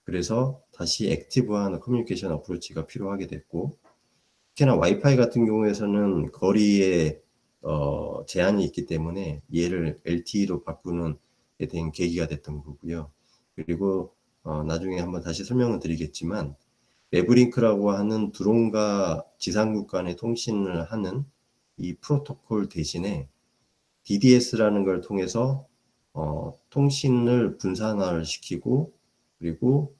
그래서 다시 액티브한 커뮤니케이션 어프로치가 필요하게 됐고, 특히나 와이파이 같은 경우에서는 거리에 제한이 있기 때문에 얘를 LTE로 바꾸는 데 대한 계기가 됐던 거고요. 그리고 나중에 한번 다시 설명을 드리겠지만, 웨브링크라고 하는 드론과 지상국 간의 통신을 하는 이 프로토콜 대신에 DDS라는 걸 통해서 통신을 분산화를 시키고, 그리고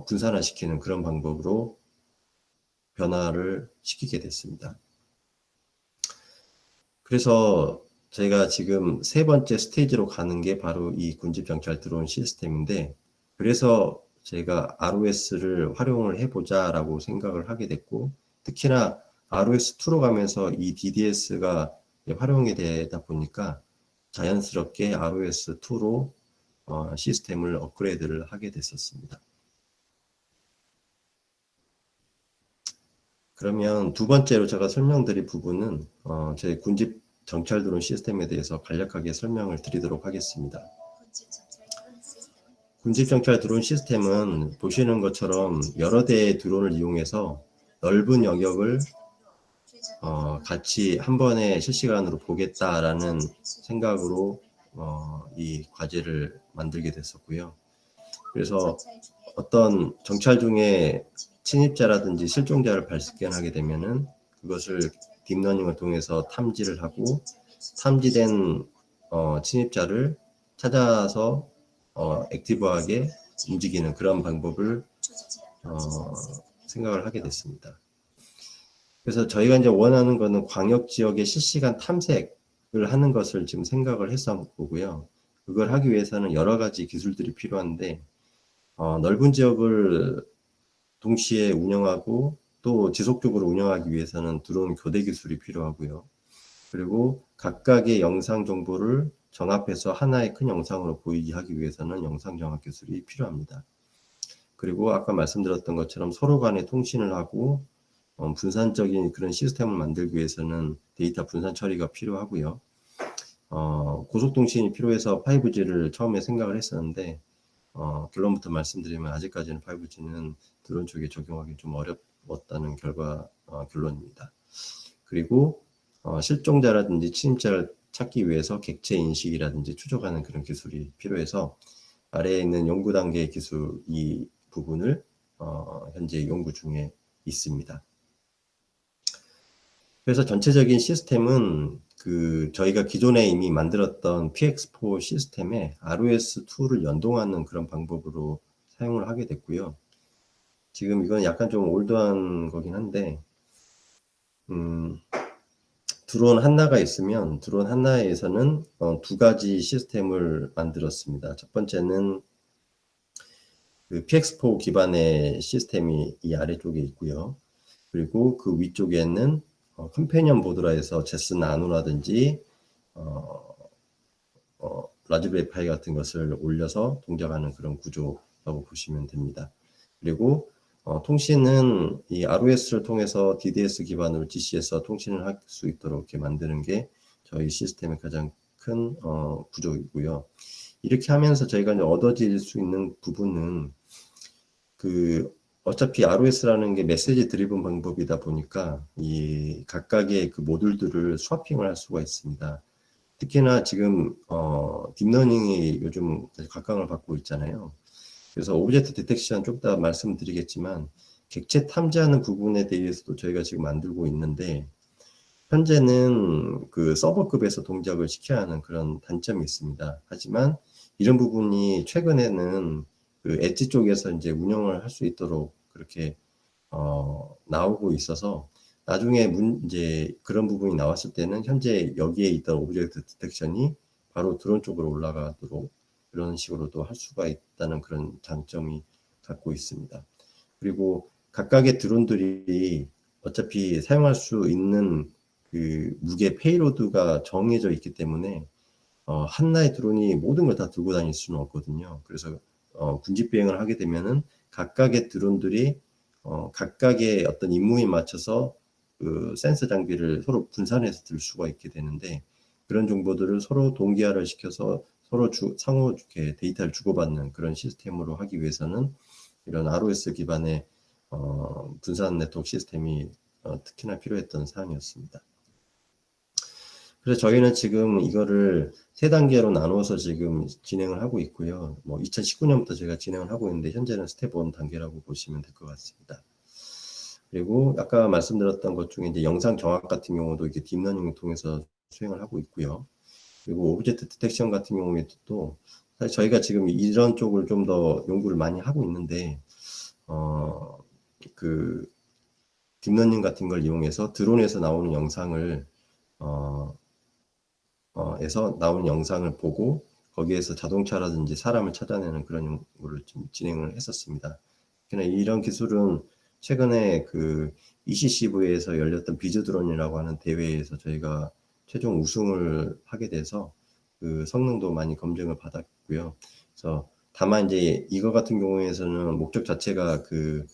분산화시키는 그런 방법으로 변화를 시키게 됐습니다. 그래서 저희가 지금 세 번째 스테이지로 가는 게 바로 이 군집정찰 드론 시스템인데, 그래서 제가 ROS를 활용을 해보자라고 생각을 하게 됐고, 특히나 ROS2로 가면서 이 DDS가 활용이 되다 보니까 자연스럽게 ROS2로 시스템을 업그레이드를 하게 됐었습니다. 그러면 두 번째로 제가 설명드릴 부분은 제 군집 정찰 드론 시스템에 대해서 간략하게 설명을 드리도록 하겠습니다. 군집 정찰 드론 시스템은 보시는 것처럼 여러 대의 드론을 이용해서 넓은 영역을 같이 한 번에 실시간으로 보겠다라는 생각으로 이 과제를 만들게 됐었고요. 그래서 어떤 정찰 중에 침입자라든지 실종자를 발견하게 되면은 그것을 딥러닝을 통해서 탐지를 하고, 탐지된 침입자를 찾아서 액티브하게 움직이는 그런 방법을 생각을 하게 됐습니다. 그래서 저희가 이제 원하는 거는 광역 지역의 실시간 탐색을 하는 것을 지금 생각을 했었고요. 그걸 하기 위해서는 여러 가지 기술들이 필요한데, 넓은 지역을 동시에 운영하고 또 지속적으로 운영하기 위해서는 드론 교대 기술이 필요하고요. 그리고 각각의 영상 정보를 정합해서 하나의 큰 영상으로 보이게 하기 위해서는 영상 정합 기술이 필요합니다. 그리고 아까 말씀드렸던 것처럼 서로 간에 통신을 하고 분산적인 그런 시스템을 만들기 위해서는 데이터 분산 처리가 필요하고요. 고속통신이 필요해서 5G를 처음에 생각을 했었는데, 결론부터 말씀드리면 아직까지는 5G는 드론 쪽에 적용하기 좀 어렵다는 결론입니다. 그리고 실종자라든지 침입자를 찾기 위해서 객체 인식이라든지 추적하는 그런 기술이 필요해서 아래에 있는 연구 단계의 기술 이 부분을 현재 연구 중에 있습니다. 그래서 전체적인 시스템은 저희가 기존에 이미 만들었던 PX4 시스템에 ROS2를 연동하는 그런 방법으로 사용을 하게 됐고요. 지금 이건 약간 좀 올드한 거긴 한데, 드론 하나가 있으면 드론 하나에서는 두 가지 시스템을 만들었습니다. 첫 번째는 그 PX4 기반의 시스템이 이 아래쪽에 있고요. 그리고 그 위쪽에는 컴패니언 보드라 해서 제스 나노라든지 라즈베리 파이 같은 것을 올려서 동작하는 그런 구조라고 보시면 됩니다. 그리고 통신은 이 ROS를 통해서 DDS 기반으로 GC에서 통신을 할 수 있도록 이렇게 만드는 게 저희 시스템의 가장 큰 구조이고요. 이렇게 하면서 저희가 이제 얻어질 수 있는 부분은 어차피 ROS라는 게 메시지 드리븐 방법이다 보니까 이 각각의 그 모듈들을 스와핑을 할 수가 있습니다. 특히나 지금 딥러닝이 요즘 각광을 받고 있잖아요. 그래서 오브젝트 디텍션 좀 이따 말씀드리겠지만 객체 탐지하는 부분에 대해서도 저희가 지금 만들고 있는데, 현재는 그 서버급에서 동작을 시켜야 하는 그런 단점이 있습니다. 하지만 이런 부분이 최근에는 그 엣지 쪽에서 이제 운영을 할 수 있도록 그렇게 나오고 있어서, 나중에 이제 그런 부분이 나왔을 때는 현재 여기에 있던 오브젝트 디텍션이 바로 드론 쪽으로 올라가도록 그런 식으로도 할 수가 있다는 그런 장점이 갖고 있습니다. 그리고 각각의 드론들이 어차피 사용할 수 있는 그 무게 페이로드가 정해져 있기 때문에 하나의 드론이 모든 걸 다 들고 다닐 수는 없거든요. 그래서 군집 비행을 하게 되면은 각각의 드론들이 각각의 어떤 임무에 맞춰서 그 센서 장비를 서로 분산해서 들 수가 있게 되는데, 그런 정보들을 서로 동기화를 시켜서 서로 상호 이렇게 데이터를 주고받는 그런 시스템으로 하기 위해서는 이런 ROS 기반의 분산 네트워크 시스템이 특히나 필요했던 사항이었습니다. 그래서 저희는 지금 이거를 3단계로 나누어서 지금 진행을 하고 있고요. 뭐 2019년부터 제가 진행을 하고 있는데 현재는 스텝 1 단계라고 보시면 될 것 같습니다. 그리고 아까 말씀드렸던 것 중에 이제 영상 정확 같은 경우도 이게 딥러닝을 통해서 수행을 하고 있고요. 그리고 오브젝트 디텍션 같은 경우에도 사실 저희가 지금 이런 쪽을 좀 더 연구를 많이 하고 있는데 그 딥러닝 같은 걸 이용해서 드론에서 나오는 영상을 에서 나오는 영상을 보고 거기에서 자동차라든지 사람을 찾아내는 그런 연구를 좀 진행을 했었습니다. 그러나 이런 기술은 최근에 그 ECCV에서 열렸던 비즈드론이라고 하는 대회에서 저희가 최종 우승을 하게 돼서 그 성능도 많이 검증을 받았고요. 그래서 다만 이제 이거 같은 경우에서는 목적 자체가 그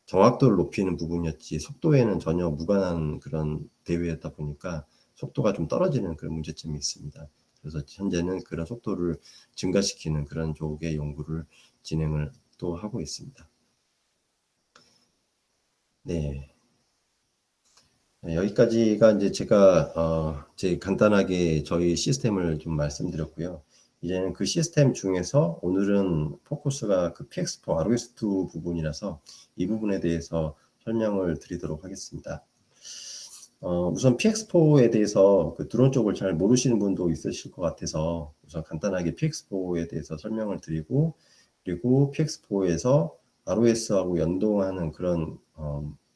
정확도를 높이는 부분이었지 속도에는 전혀 무관한 그런 대회였다 보니까 속도가 좀 떨어지는 그런 문제점이 있습니다. 그래서 현재는 그런 속도를 증가시키는 그런 쪽의 연구를 진행을 또 하고 있습니다. 네. 여기까지가 이제 제가 제 간단하게 저희 시스템을 좀 말씀드렸고요. 이제는 그 시스템 중에서 오늘은 포커스가 그 PX4 ROS2 부분이라서 이 부분에 대해서 설명을 드리도록 하겠습니다. 우선 PX4에 대해서 그 드론 쪽을 잘 모르시는 분도 있으실 것 같아서 우선 간단하게 PX4에 대해서 설명을 드리고 그리고 PX4에서 ROS하고 연동하는 그런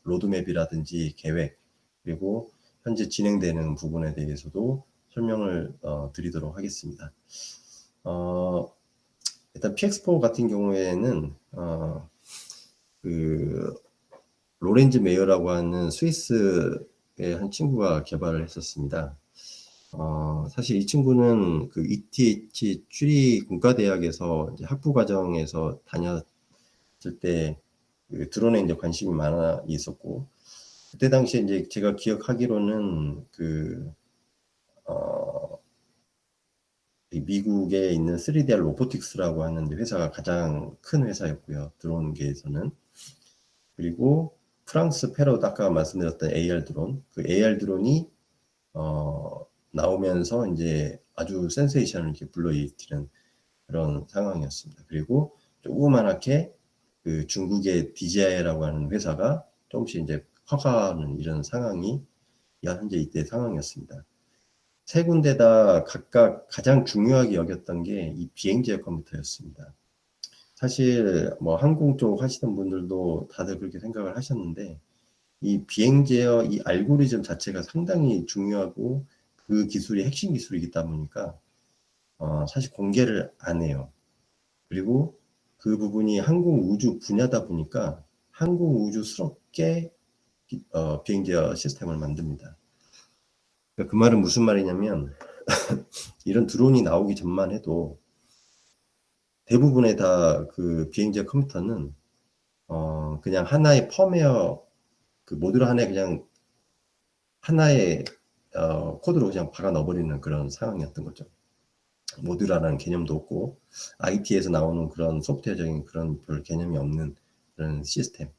로드맵이라든지 계획 그리고 현재 진행되는 부분에 대해서도 설명을 드리도록 하겠습니다. 일단 PX4 같은 경우에는 그 로렌즈 메이어라고 하는 스위스의 한 친구가 개발을 했었습니다. 사실 이 친구는 그 ETH 추리 공과대학에서 이제 학부 과정에서 다녔을 때 그 드론에 이제 관심이 많아 있었고 그때 당시에 이제 제가 기억하기로는 그 미국에 있는 3DR 로보틱스라고 하는 회사가 가장 큰 회사였고요. 드론계에서는. 그리고 프랑스 페롯 아까 말씀드렸던 AR 드론, 그 AR 드론이 나오면서 이제 아주 센세이션을 이렇게 불러일으키는 그런 상황이었습니다. 그리고 조그만하게 그 중국의 DJI라고 하는 회사가 조금씩 이제 커가는 이런 상황이 현재 이때 상황이었습니다. 세 군데 다 각각 가장 중요하게 여겼던 게 이 비행제어 컴퓨터였습니다. 사실 뭐 항공 쪽 하시던 분들도 다들 그렇게 생각을 하셨는데 이 비행제어 이 알고리즘 자체가 상당히 중요하고 그 기술이 핵심 기술이기 보니까 사실 공개를 안 해요. 그리고 그 부분이 항공 우주 분야다 보니까 항공 우주스럽게 비행제어 시스템을 만듭니다. 그러니까 그 말은 무슨 말이냐면 이런 드론이 나오기 전만 해도 대부분의 다 그 비행제어 컴퓨터는 그냥 하나의 펌웨어 그 모듈 하나에 그냥 하나의 코드로 그냥 박아 넣어버리는 그런 상황이었던 거죠. 모듈화라는 개념도 없고 IT에서 나오는 그런 소프트웨어적인 그런 별 개념이 없는 그런 시스템이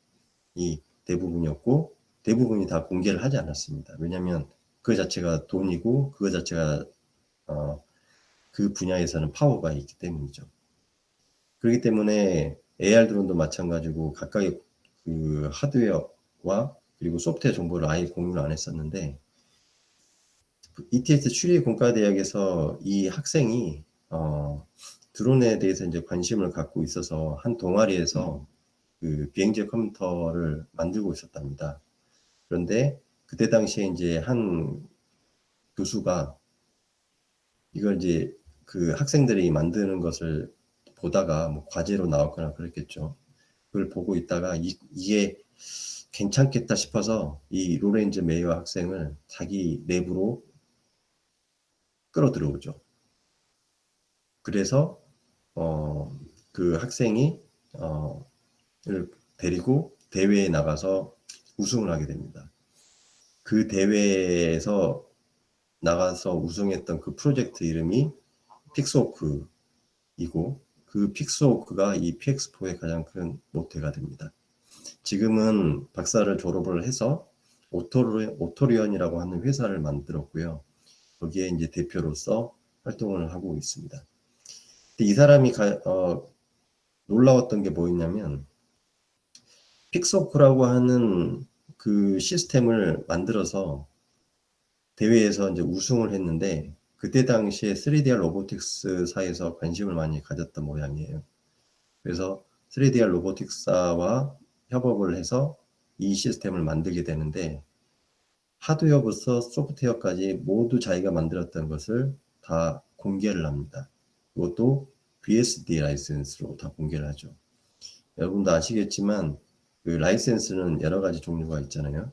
대부분이었고 대부분이 다 공개를 하지 않았습니다. 왜냐하면 그 자체가 돈이고 그 자체가 그 분야에서는 파워가 있기 때문이죠. 그렇기 때문에 AR 드론도 마찬가지고 각각의 그 하드웨어와 그리고 소프트웨어 정보를 아예 공유를 안 했었는데 ETS 추리 공과대학에서 이 학생이 드론에 대해서 이제 관심을 갖고 있어서 한 동아리에서 그 비행제 컴퓨터를 만들고 있었답니다. 그런데 그때 당시에 이제 한 교수가 이걸 이제 그 학생들이 만드는 것을 보다가 뭐 과제로 나왔거나 그랬겠죠. 그걸 보고 있다가 이게 괜찮겠다 싶어서 이 로렌즈 메이어 학생을 자기 내부로 끌어들여오죠. 그래서 그 학생이 를 데리고 대회에 나가서 우승을 하게 됩니다. 그 대회에서 나가서 우승했던 그 프로젝트 이름이 픽스호크이고 그 픽스호크가 이 PX4의 가장 큰 모태가 됩니다. 지금은 박사를 졸업을 해서 오토리언이라고 하는 회사를 만들었고요. 거기에 이제 대표로서 활동을 하고 있습니다. 근데 이 사람이 놀라웠던 게 뭐였냐면, 픽스호크라고 하는 그 시스템을 만들어서 대회에서 이제 우승을 했는데, 그때 당시에 3DR 로보틱스사에서 관심을 많이 가졌던 모양이에요. 그래서 3DR 로보틱사와 협업을 해서 이 시스템을 만들게 되는데, 하드웨어부터 소프트웨어까지 모두 자기가 만들었던 것을 다 공개를 합니다. 그것도 BSD 라이센스로 다 공개를 하죠. 여러분도 아시겠지만 그 라이센스는 여러 가지 종류가 있잖아요.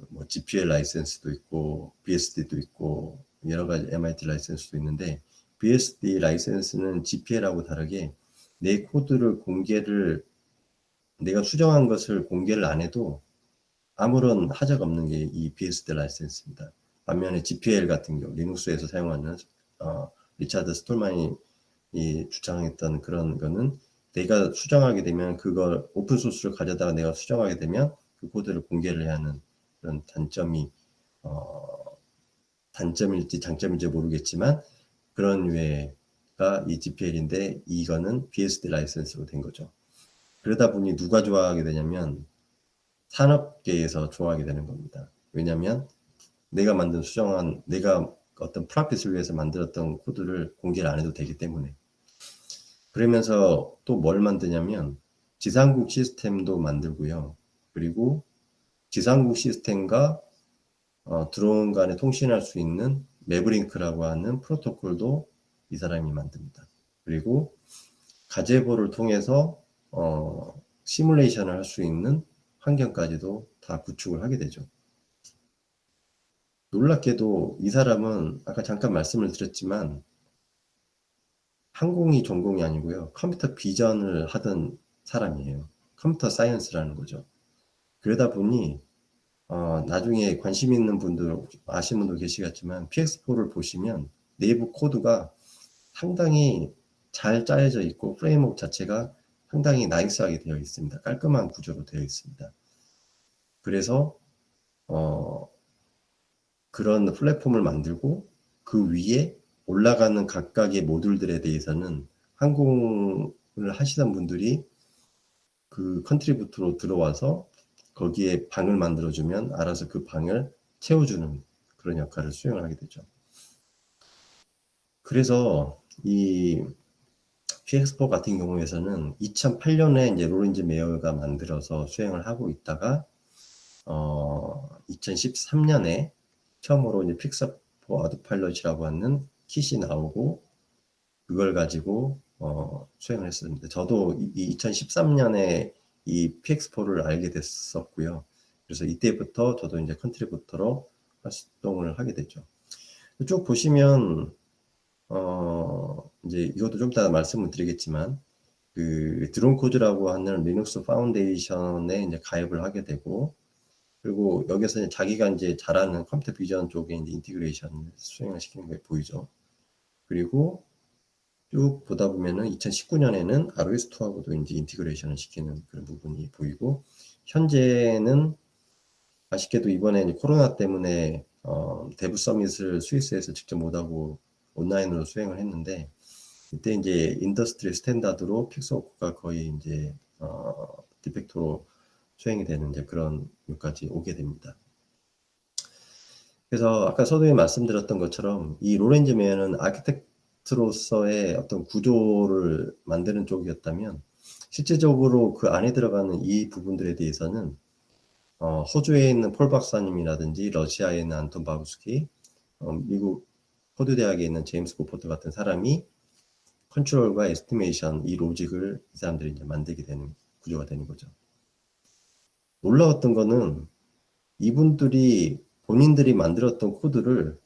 뭐 GPL 라이센스도 있고 BSD도 있고 여러 가지 MIT 라이센스도 있는데, BSD 라이센스는 GPL하고 다르게 내 코드를 내가 수정한 것을 공개를 안 해도 아무런 하자가 없는 게 이 BSD 라이센스입니다. 반면에 GPL 같은 경우, 리눅스에서 사용하는 리차드 스톨만이 주장했던 그런 거는, 내가 수정하게 되면 그걸 오픈 소스를 가져다가 내가 수정하게 되면 그 코드를 공개를 해야 하는 그런 단점일지 장점일지 모르겠지만 그런 류가 이 GPL인데, 이거는 BSD 라이센스로 된 거죠. 그러다 보니 누가 좋아하게 되냐면 산업계에서 좋아하게 되는 겁니다. 왜냐하면 내가 어떤 프로핏을 위해서 만들었던 코드를 공개를 안 해도 되기 때문에. 그러면서 또 뭘 만드냐면 지상국 시스템도 만들고요. 그리고 지상국 시스템과 드론 간에 통신할 수 있는 매브링크라고 하는 프로토콜도 이 사람이 만듭니다. 그리고 가제보를 통해서 시뮬레이션을 할 수 있는 환경까지도 다 구축을 하게 되죠. 놀랍게도 이 사람은 아까 잠깐 말씀을 드렸지만 항공이 전공이 아니고요. 컴퓨터 비전을 하던 사람이에요. 컴퓨터 사이언스라는 거죠. 그러다 보니 나중에 관심 있는 분들, 아시는 분도 계시겠지만 PX4를 보시면 내부 코드가 상당히 잘 짜여져 있고 프레임워크 자체가 상당히 나이스하게 되어 있습니다. 깔끔한 구조로 되어 있습니다. 그래서 그런 플랫폼을 만들고 그 위에 올라가는 각각의 모듈들에 대해서는 항공을 하시던 분들이 그 컨트리부터로 들어와서 거기에 방을 만들어주면 알아서 그 방을 채워주는 그런 역할을 수행을 하게 되죠. 그래서 이 PX4 같은 경우에서는 2008년에 이제 로렌즈 메어가 만들어서 수행을 하고 있다가 2013년에 처음으로 이제 픽스4 아우토파일럿이라고 하는 킷이 나오고 그걸 가지고 수행을 했었는데, 저도 2013년에 이 PX4를 알게 됐었고요. 그래서 이때부터 저도 이제 컨트리부터로 활동을 하게 됐죠. 쭉 보시면 이제 이것도 좀 이따 말씀을 드리겠지만, 그 드론 코드라고 하는 리눅스 파운데이션에 이제 가입을 하게 되고, 그리고 여기서 이제 자기가 이제 잘하는 컴퓨터 비전 쪽에 이제 인티그레이션을 수행을 시키는 게 보이죠. 그리고 쭉 보다 보면은 2019년에는 ROS2하고도 이제 인티그레이션을 시키는 그런 부분이 보이고, 현재는 아쉽게도 이번에 이제 코로나 때문에 대부 서밋을 스위스에서 직접 못하고 온라인으로 수행을 했는데, 이때 이제 인더스트리 스탠다드로 픽스호크가 거의 이제 디펙토로 수행이 되는 이제 그런 류까지 오게 됩니다. 그래서 아까 서두에 말씀드렸던 것처럼 이 로렌즈 메어는 아키텍트로서의 어떤 구조를 만드는 쪽이었다면, 실제적으로 그 안에 들어가는 이 부분들에 대해서는 호주에 있는 폴 박사님이라든지 러시아에 있는 안톤 바부스키, 미국 포드 대학에 있는 제임스 고포트 같은 사람이 컨트롤과 에스티메이션, 이 로직을 이 사람들이 이제 만들게 되는 구조가 되는 거죠. 놀라웠던 거는 본인들이 만들었던 코드를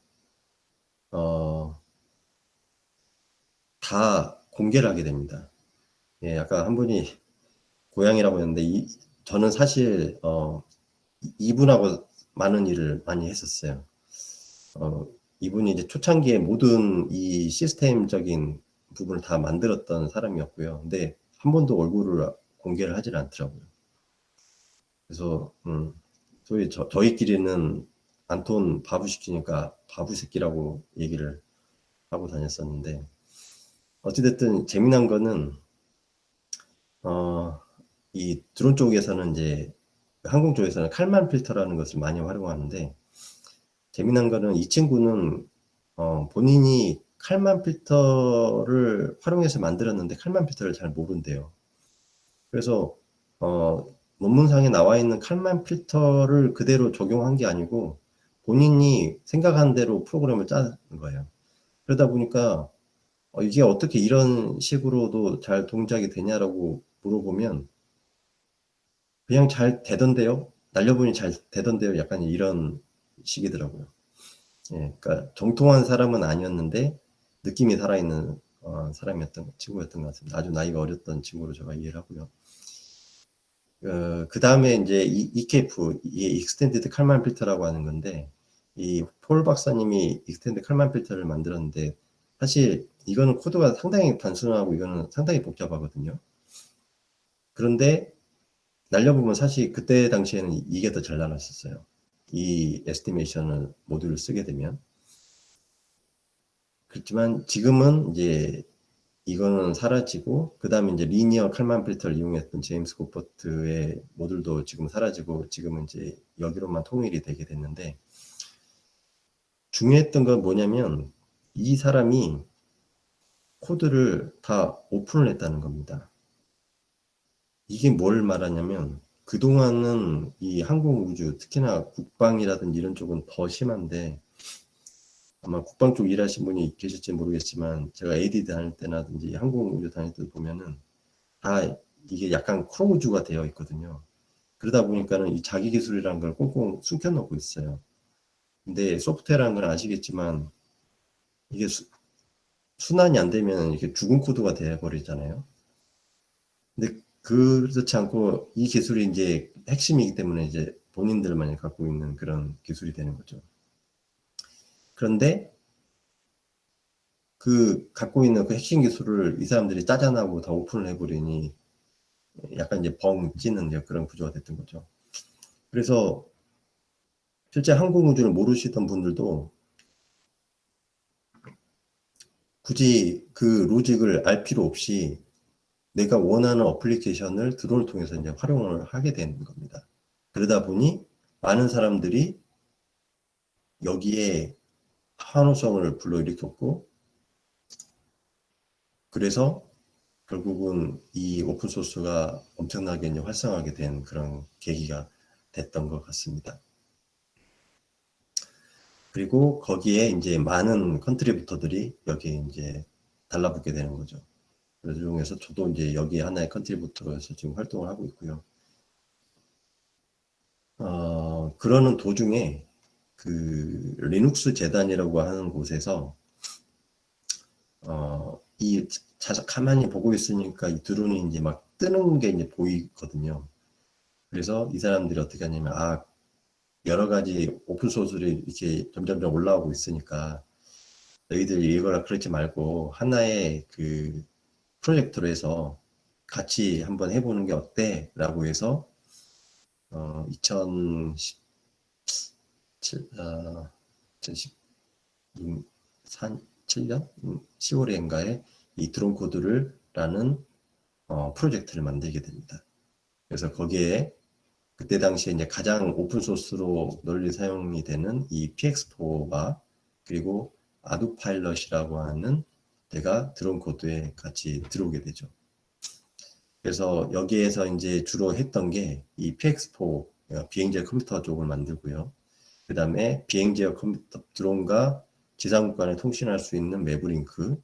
다 공개를 하게 됩니다. 예, 아까 한 분이 고양이라고 했는데, 저는 사실 이분하고 많은 일을 많이 했었어요. 이분이 이제 초창기에 모든 이 시스템적인 부분을 다 만들었던 사람이었고요. 근데 한 번도 얼굴을 공개를 하질 않더라고요. 그래서 소위 저희끼리는 안톤 바보 시키니까 바보 새끼라고 얘기를 하고 다녔었는데, 어찌됐든 재미난 거는 이 드론 쪽에서는 이제 항공 쪽에서는 칼만 필터라는 것을 많이 활용하는데, 재미난 거는 이 친구는 본인이 칼만 필터를 활용해서 만들었는데 칼만 필터를 잘 모른대요. 그래서 논문상에 나와 있는 칼만 필터를 그대로 적용한 게 아니고 본인이 생각한 대로 프로그램을 짜는 거예요. 그러다 보니까 이게 어떻게 이런 식으로도 잘 동작이 되냐라고 물어보면 그냥 잘 되던데요? 날려보니 잘 되던데요? 약간 이런 식이더라고요. 예, 그러니까 정통한 사람은 아니었는데 느낌이 살아있는 친구였던 것 같습니다. 아주 나이가 어렸던 친구로 제가 이해를 하고요. 그 다음에 이제 EKF, 이게 익스텐디드 칼만 필터라고 하는 건데, 이 폴 박사님이 익스텐디드 칼만 필터를 만들었는데, 사실 이거는 코드가 상당히 단순하고 이거는 상당히 복잡하거든요. 그런데 날려보면 사실 그때 당시에는 이게 더 잘 나갔었어요. 이 에스티메이션을 모듈을 쓰게 되면. 그렇지만 지금은 이제 이거는 사라지고, 그 다음에 이제 리니어 칼만 필터를 이용했던 제임스 고퍼트의 모듈도 지금 사라지고, 지금은 이제 여기로만 통일이 되게 됐는데, 중요했던 건 뭐냐면, 이 사람이 코드를 다 오픈을 했다는 겁니다. 이게 뭘 말하냐면, 그동안은 이 항공우주, 특히나 국방이라든지 이런 쪽은 더 심한데, 아마 국방 쪽 일하신 분이 계실지 모르겠지만, 제가 AD 다닐 때나든지 항공우주 다닐 때 보면은, 다 이게 약간 크로우즈가 되어 있거든요. 그러다 보니까는 이 자기 기술이라는 걸 꽁꽁 숨겨놓고 있어요. 근데 소프트웨어라는 건 아시겠지만, 이게 순환이 안 되면 이렇게 죽은 코드가 되어버리잖아요. 근데 그렇지 않고 이 기술이 이제 핵심이기 때문에 이제 본인들만이 갖고 있는 그런 기술이 되는 거죠. 그런데 그 갖고 있는 그 핵심 기술을 이 사람들이 짜잔하고 다 오픈을 해버리니 약간 이제 벙 찌는 그런 구조가 됐던 거죠. 그래서 실제 항공우주를 모르시던 분들도 굳이 그 로직을 알 필요 없이 내가 원하는 어플리케이션을 드론을 통해서 이제 활용을 하게 되는 겁니다. 그러다 보니 많은 사람들이 여기에 환호성을 불러일으켰고, 그래서 결국은 이 오픈소스가 엄청나게 이제 활성화하게 된 그런 계기가 됐던 것 같습니다. 그리고 거기에 이제 많은 컨트리부터들이 여기에 이제 달라붙게 되는 거죠. 그래서 중에서 저도 이제 여기 하나의 컨트리부터로서 지금 활동을 하고 있고요. 그러는 도중에 그 리눅스 재단이라고 하는 곳에서 이 가만히 보고 있으니까 이 드론이 이제 막 뜨는 게 이제 보이거든요. 그래서 이 사람들이 어떻게 하냐면 여러 가지 오픈 소스들이 이렇게 점점점 올라오고 있으니까 너희들 이거라 그러지 말고 하나의 그 프로젝트로 해서 같이 한번 해보는 게 어때? 라고 해서 2017, 2017년 10월인가에 이 드론 코드를 라는 프로젝트를 만들게 됩니다. 그래서 거기에 그때 당시에 이제 가장 오픈 소스로 널리 사용이 되는 이 PX4가 그리고 아두파일럿이라고 하는 제가 드론 코드에 같이 들어오게 되죠. 그래서 여기에서 이제 주로 했던 게 이 PX4 비행제 컴퓨터 쪽을 만들고요. 그 다음에 비행제 컴퓨터 드론과 지상국 간에 통신할 수 있는 매브링크,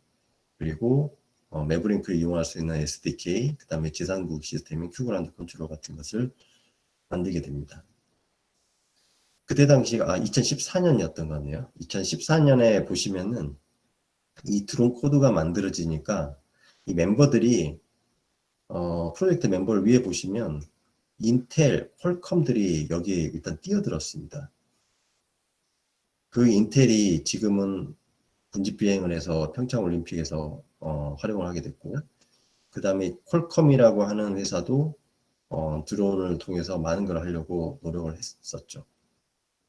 그리고 매브링크를 이용할 수 있는 SDK, 그 다음에 지상국 시스템인 큐그란드 컨트롤 같은 것을 만들게 됩니다. 그때 당시가 2014년이었던 거네요. 2014년에 보시면은 이 드론 코드가 만들어지니까 이 멤버들이 프로젝트 멤버를 위에 보시면 인텔, 퀄컴들이 여기에 일단 뛰어들었습니다. 그 인텔이 지금은 군집 비행을 해서 평창 올림픽에서 활용을 하게 됐고, 그 다음에 퀄컴이라고 하는 회사도 드론을 통해서 많은 걸 하려고 노력을 했었죠.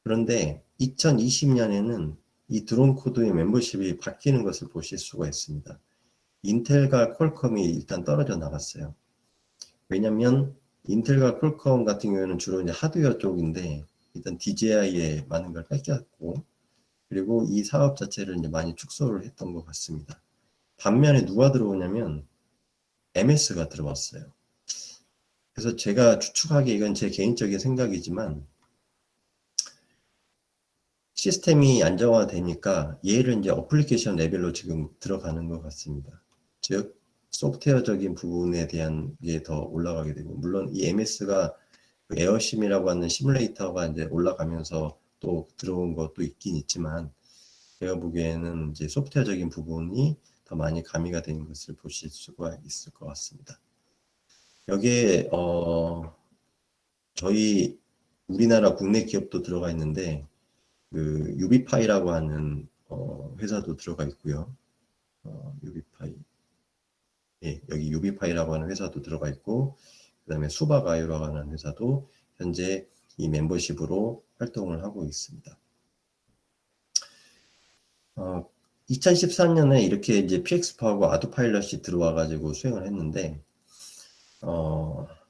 그런데 2020년에는 이 드론 코드의 멤버십이 바뀌는 것을 보실 수가 있습니다. 인텔과 퀄컴이 일단 떨어져 나갔어요. 왜냐면 인텔과 퀄컴 같은 경우에는 주로 이제 하드웨어 쪽인데 일단 DJI에 많은 걸 뺏겼고, 그리고 이 사업 자체를 이제 많이 축소를 했던 것 같습니다. 반면에 누가 들어오냐면 MS가 들어왔어요. 그래서 제가 추측하기에 이건 제 개인적인 생각이지만 시스템이 안정화되니까 얘를 이제 어플리케이션 레벨로 지금 들어가는 것 같습니다. 즉 소프트웨어적인 부분에 대한 게 더 올라가게 되고, 물론 이 MS가 그 에어심이라고 하는 시뮬레이터가 이제 올라가면서 또 들어온 것도 있긴 있지만, 제가 보기에는 이제 소프트웨어적인 부분이 더 많이 가미가 되는 것을 보실 수가 있을 것 같습니다. 여기에 저희 우리나라 국내 기업도 들어가 있는데 그 유비파이라고 하는 회사도 들어가 있고요. 유비파이, 예, 여기 유비파이라고 하는 회사도 들어가 있고, 그다음에 수바가이오라고 하는 회사도 현재 이 멤버십으로 활동을 하고 있습니다. 2014년에 이렇게 이제 PX4하고 아두파일럿이 들어와가지고 수행을 했는데,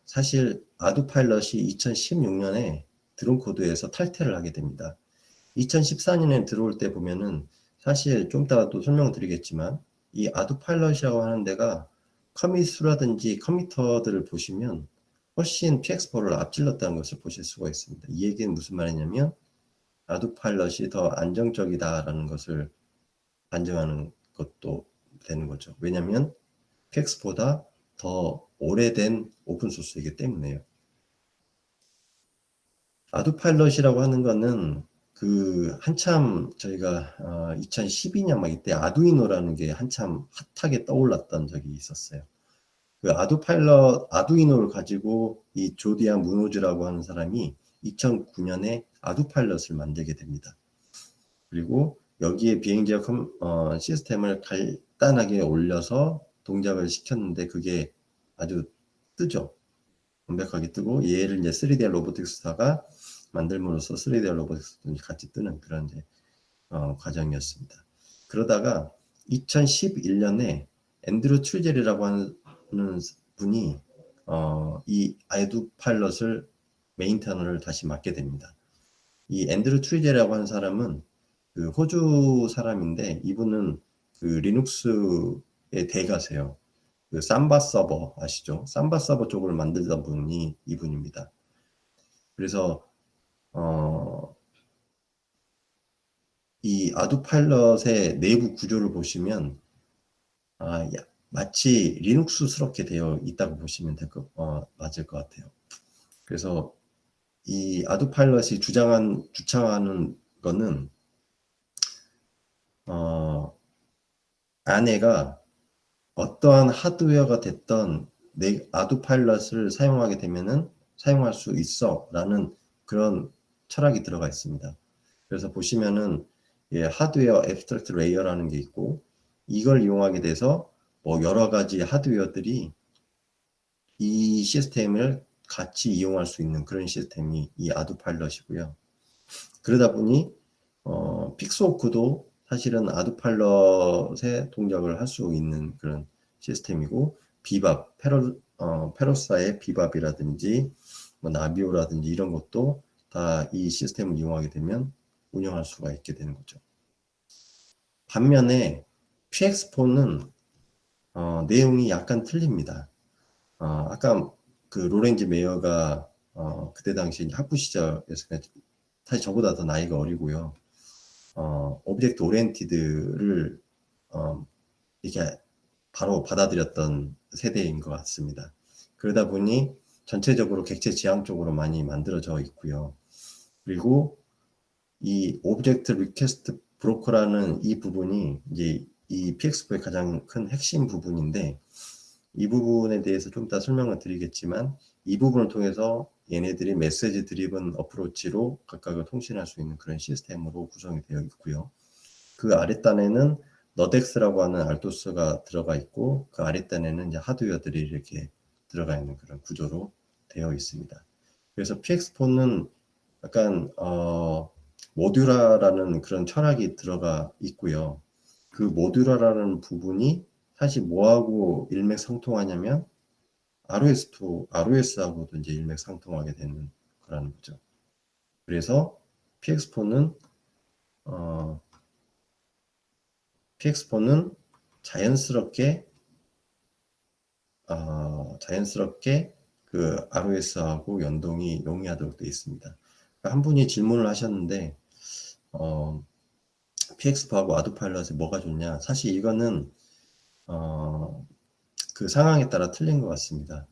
사실 아두파일럿이 2016년에 드론 코드에서 탈퇴를 하게 됩니다. 2014년에 들어올 때 보면은 사실 좀 이따가 또 설명드리겠지만 이 아두파일럿이라고 하는 데가 커밋수라든지 커미터들을 보시면 훨씬 PX4를 앞질렀다는 것을 보실 수가 있습니다. 이 얘기는 무슨 말이냐면 아두파일럿이 더 안정적이다라는 것을 반증하는 것도 되는 거죠. 왜냐하면 PX4보다 더 오래된 오픈소스이기 때문에요. 아두파일럿이라고 하는 거는 그 한참 저희가 2012년 막 이때 아두이노라는 게 한참 핫하게 떠올랐던 적이 있었어요. 그 아두이노를 가지고 이 조디안 무노즈라고 하는 사람이 2009년에 아두파일럿을 만들게 됩니다. 그리고 여기에 비행지역 시스템을 간단하게 올려서 동작을 시켰는데 그게 아주 뜨죠. 완벽하게 뜨고 얘를 이제 3D 로보틱스사가 만들므로써 3D 로보틱스도 같이 뜨는 그런 이제 과정이었습니다. 그러다가 2011년에 앤드루 트리젤이라고 하는 분이 이 아이두 파일럿을 메인테너를 다시 맡게 됩니다. 이 앤드루 트리젤이라고 하는 사람은 그 호주 사람인데 이분은 그 리눅스의 대가세요. 그 삼바 서버 아시죠? 삼바 서버 쪽을 만들던 분이 이분입니다. 그래서 이 아두파일럿의 내부 구조를 보시면 마치 리눅스스럽게 되어 있다고 보시면 맞을 것 같아요. 그래서 이 아두파일럿이 주창하는 거는 안에가 어떠한 하드웨어가 됐던 내 아두파일럿을 사용하게 되면은 사용할 수 있어라는 그런 철학이 들어가 있습니다. 그래서 보시면은 하드웨어 애브스트랙트 레이어라는 게 있고 이걸 이용하게 돼서 뭐 여러 가지 하드웨어들이 이 시스템을 같이 이용할 수 있는 그런 시스템이 이 아두파일럿이고요. 그러다 보니 픽스호크도 사실은 아두파일럿의 동작을 할 수 있는 그런 시스템이고 비밥, 페로사의 비밥이라든지 뭐 나비오라든지 이런 것도 다 이 시스템을 이용하게 되면 운영할 수가 있게 되는 거죠. 반면에 PX4는 내용이 약간 틀립니다. 아까 그 로렌지 메이어가 그때 당시 학부 시절에서 사실 저보다 더 나이가 어리고요. 오브젝트 오리엔티드를 이렇게 바로 받아들였던 세대인 것 같습니다. 그러다 보니 전체적으로 객체 지향적으로 많이 만들어져 있고요. 그리고 이 오브젝트 리퀘스트 브로커라는 이 부분이 이제 이 PX4의 가장 큰 핵심 부분인데 이 부분에 대해서 좀 이따 설명을 드리겠지만 이 부분을 통해서 얘네들이 메시지 드리븐 어프로치로 각각을 통신할 수 있는 그런 시스템으로 구성이 되어 있고요. 그 아랫단에는 너덱스라고 하는 알토스가 들어가 있고 그 아랫단에는 이제 하드웨어들이 이렇게 들어가 있는 그런 구조로 되어 있습니다. 그래서 PX4는 약간 모듈화라는 그런 철학이 들어가 있고요. 그 모듈화라는 부분이 사실 뭐하고 일맥상통하냐면 ROS하고도 이제 일맥상통하게 되는 거라는 거죠. 그래서 PX4는 PX4는 자연스럽게 그 ROS하고 연동이 용이하도록 되어 있습니다. 그러니까 한 분이 질문을 하셨는데 PX4하고 아두파일럿이 뭐가 좋냐? 사실 이거는 그 상황에 따라 틀린 것 같습니다.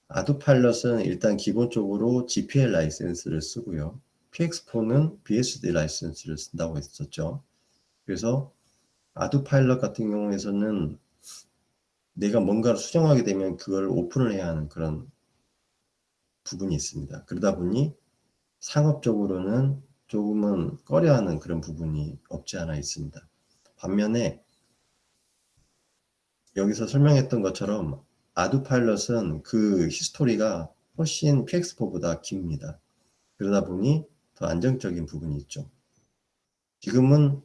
아두파일럿은 일단 기본적으로 GPL 라이센스를 쓰고요. PX4는 BSD 라이센스를 쓴다고 했었죠. 그래서 아두파일럿 같은 경우에서는 내가 뭔가를 수정하게 되면 그걸 오픈을 해야 하는 그런 부분이 있습니다. 그러다 보니 상업적으로는 조금은 꺼려하는 그런 부분이 없지 않아 있습니다. 반면에 여기서 설명했던 것처럼 아두파일럿은 그 히스토리가 훨씬 PX4보다 깁니다. 그러다 보니 더 안정적인 부분이 있죠. 지금은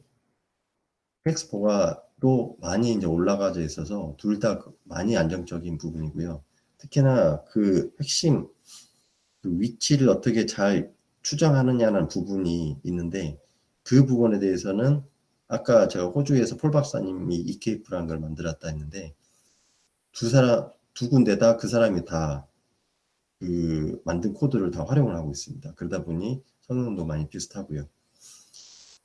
PX4가 또 많이 이제 올라가져 있어서 둘 다 많이 안정적인 부분이고요. 특히나 그 핵심 그 위치를 어떻게 잘 추정하느냐는 부분이 있는데 그 부분에 대해서는 아까 제가 호주에서 폴 박사님이 EKF라는 걸 만들었다 했는데 두 군데다 그 사람이 다 그 만든 코드를 다 활용을 하고 있습니다. 그러다 보니 성능도 많이 비슷하고요.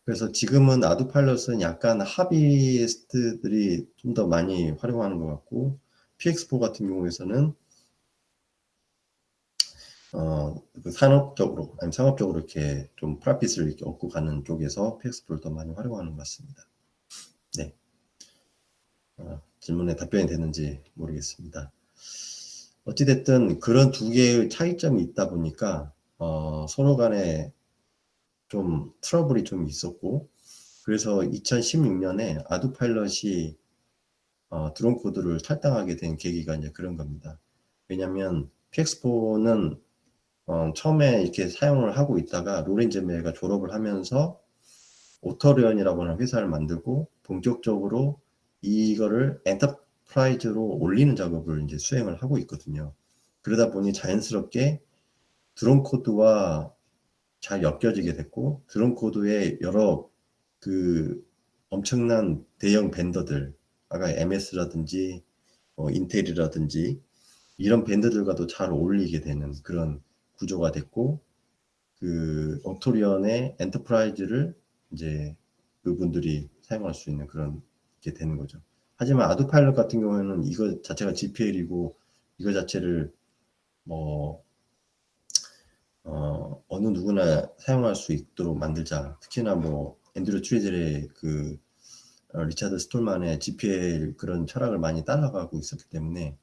그래서 지금은 아두파일럿은 약간 하비스트들이 좀 더 많이 활용하는 것 같고 PX4 같은 경우에서는 그 산업적으로 아니면 상업적으로 이렇게 좀 프라핏을 이렇게 얻고 가는 쪽에서 PX4를 더 많이 활용하는 것 같습니다. 네. 질문에 답변이 됐는지 모르겠습니다. 어찌됐든 그런 두 개의 차이점이 있다 보니까 서로 간에 좀 트러블이 좀 있었고 그래서 2016년에 아두파일럿이 드론 코드를 탈당하게 된 계기가 이제 그런 겁니다. 왜냐하면 PX4는 처음에 이렇게 사용을 하고 있다가 로렌즈 메가 졸업을 하면서 오토리언이라고 하는 회사를 만들고 본격적으로 이거를 엔터프라이즈로 올리는 작업을 이제 수행을 하고 있거든요. 그러다 보니 자연스럽게 드론 코드와 잘 엮여지게 됐고 드론 코드에 여러 그 엄청난 대형 벤더들 아까 MS라든지 인텔이라든지 이런 밴드들과도 잘 어울리게 되는 그런 구조가 됐고 그 오토리언의 엔터프라이즈를 이제 그분들이 사용할 수 있는 그런 게 되는 거죠. 하지만 아두파일럿 같은 경우에는 이거 자체가 GPL이고 이거 자체를 뭐 어느 누구나 사용할 수 있도록 만들자. 특히나 뭐 앤드류 트리젤의 그 리차드 스톨만의 GPL 그런 철학을 많이 따라가고 있었기 때문에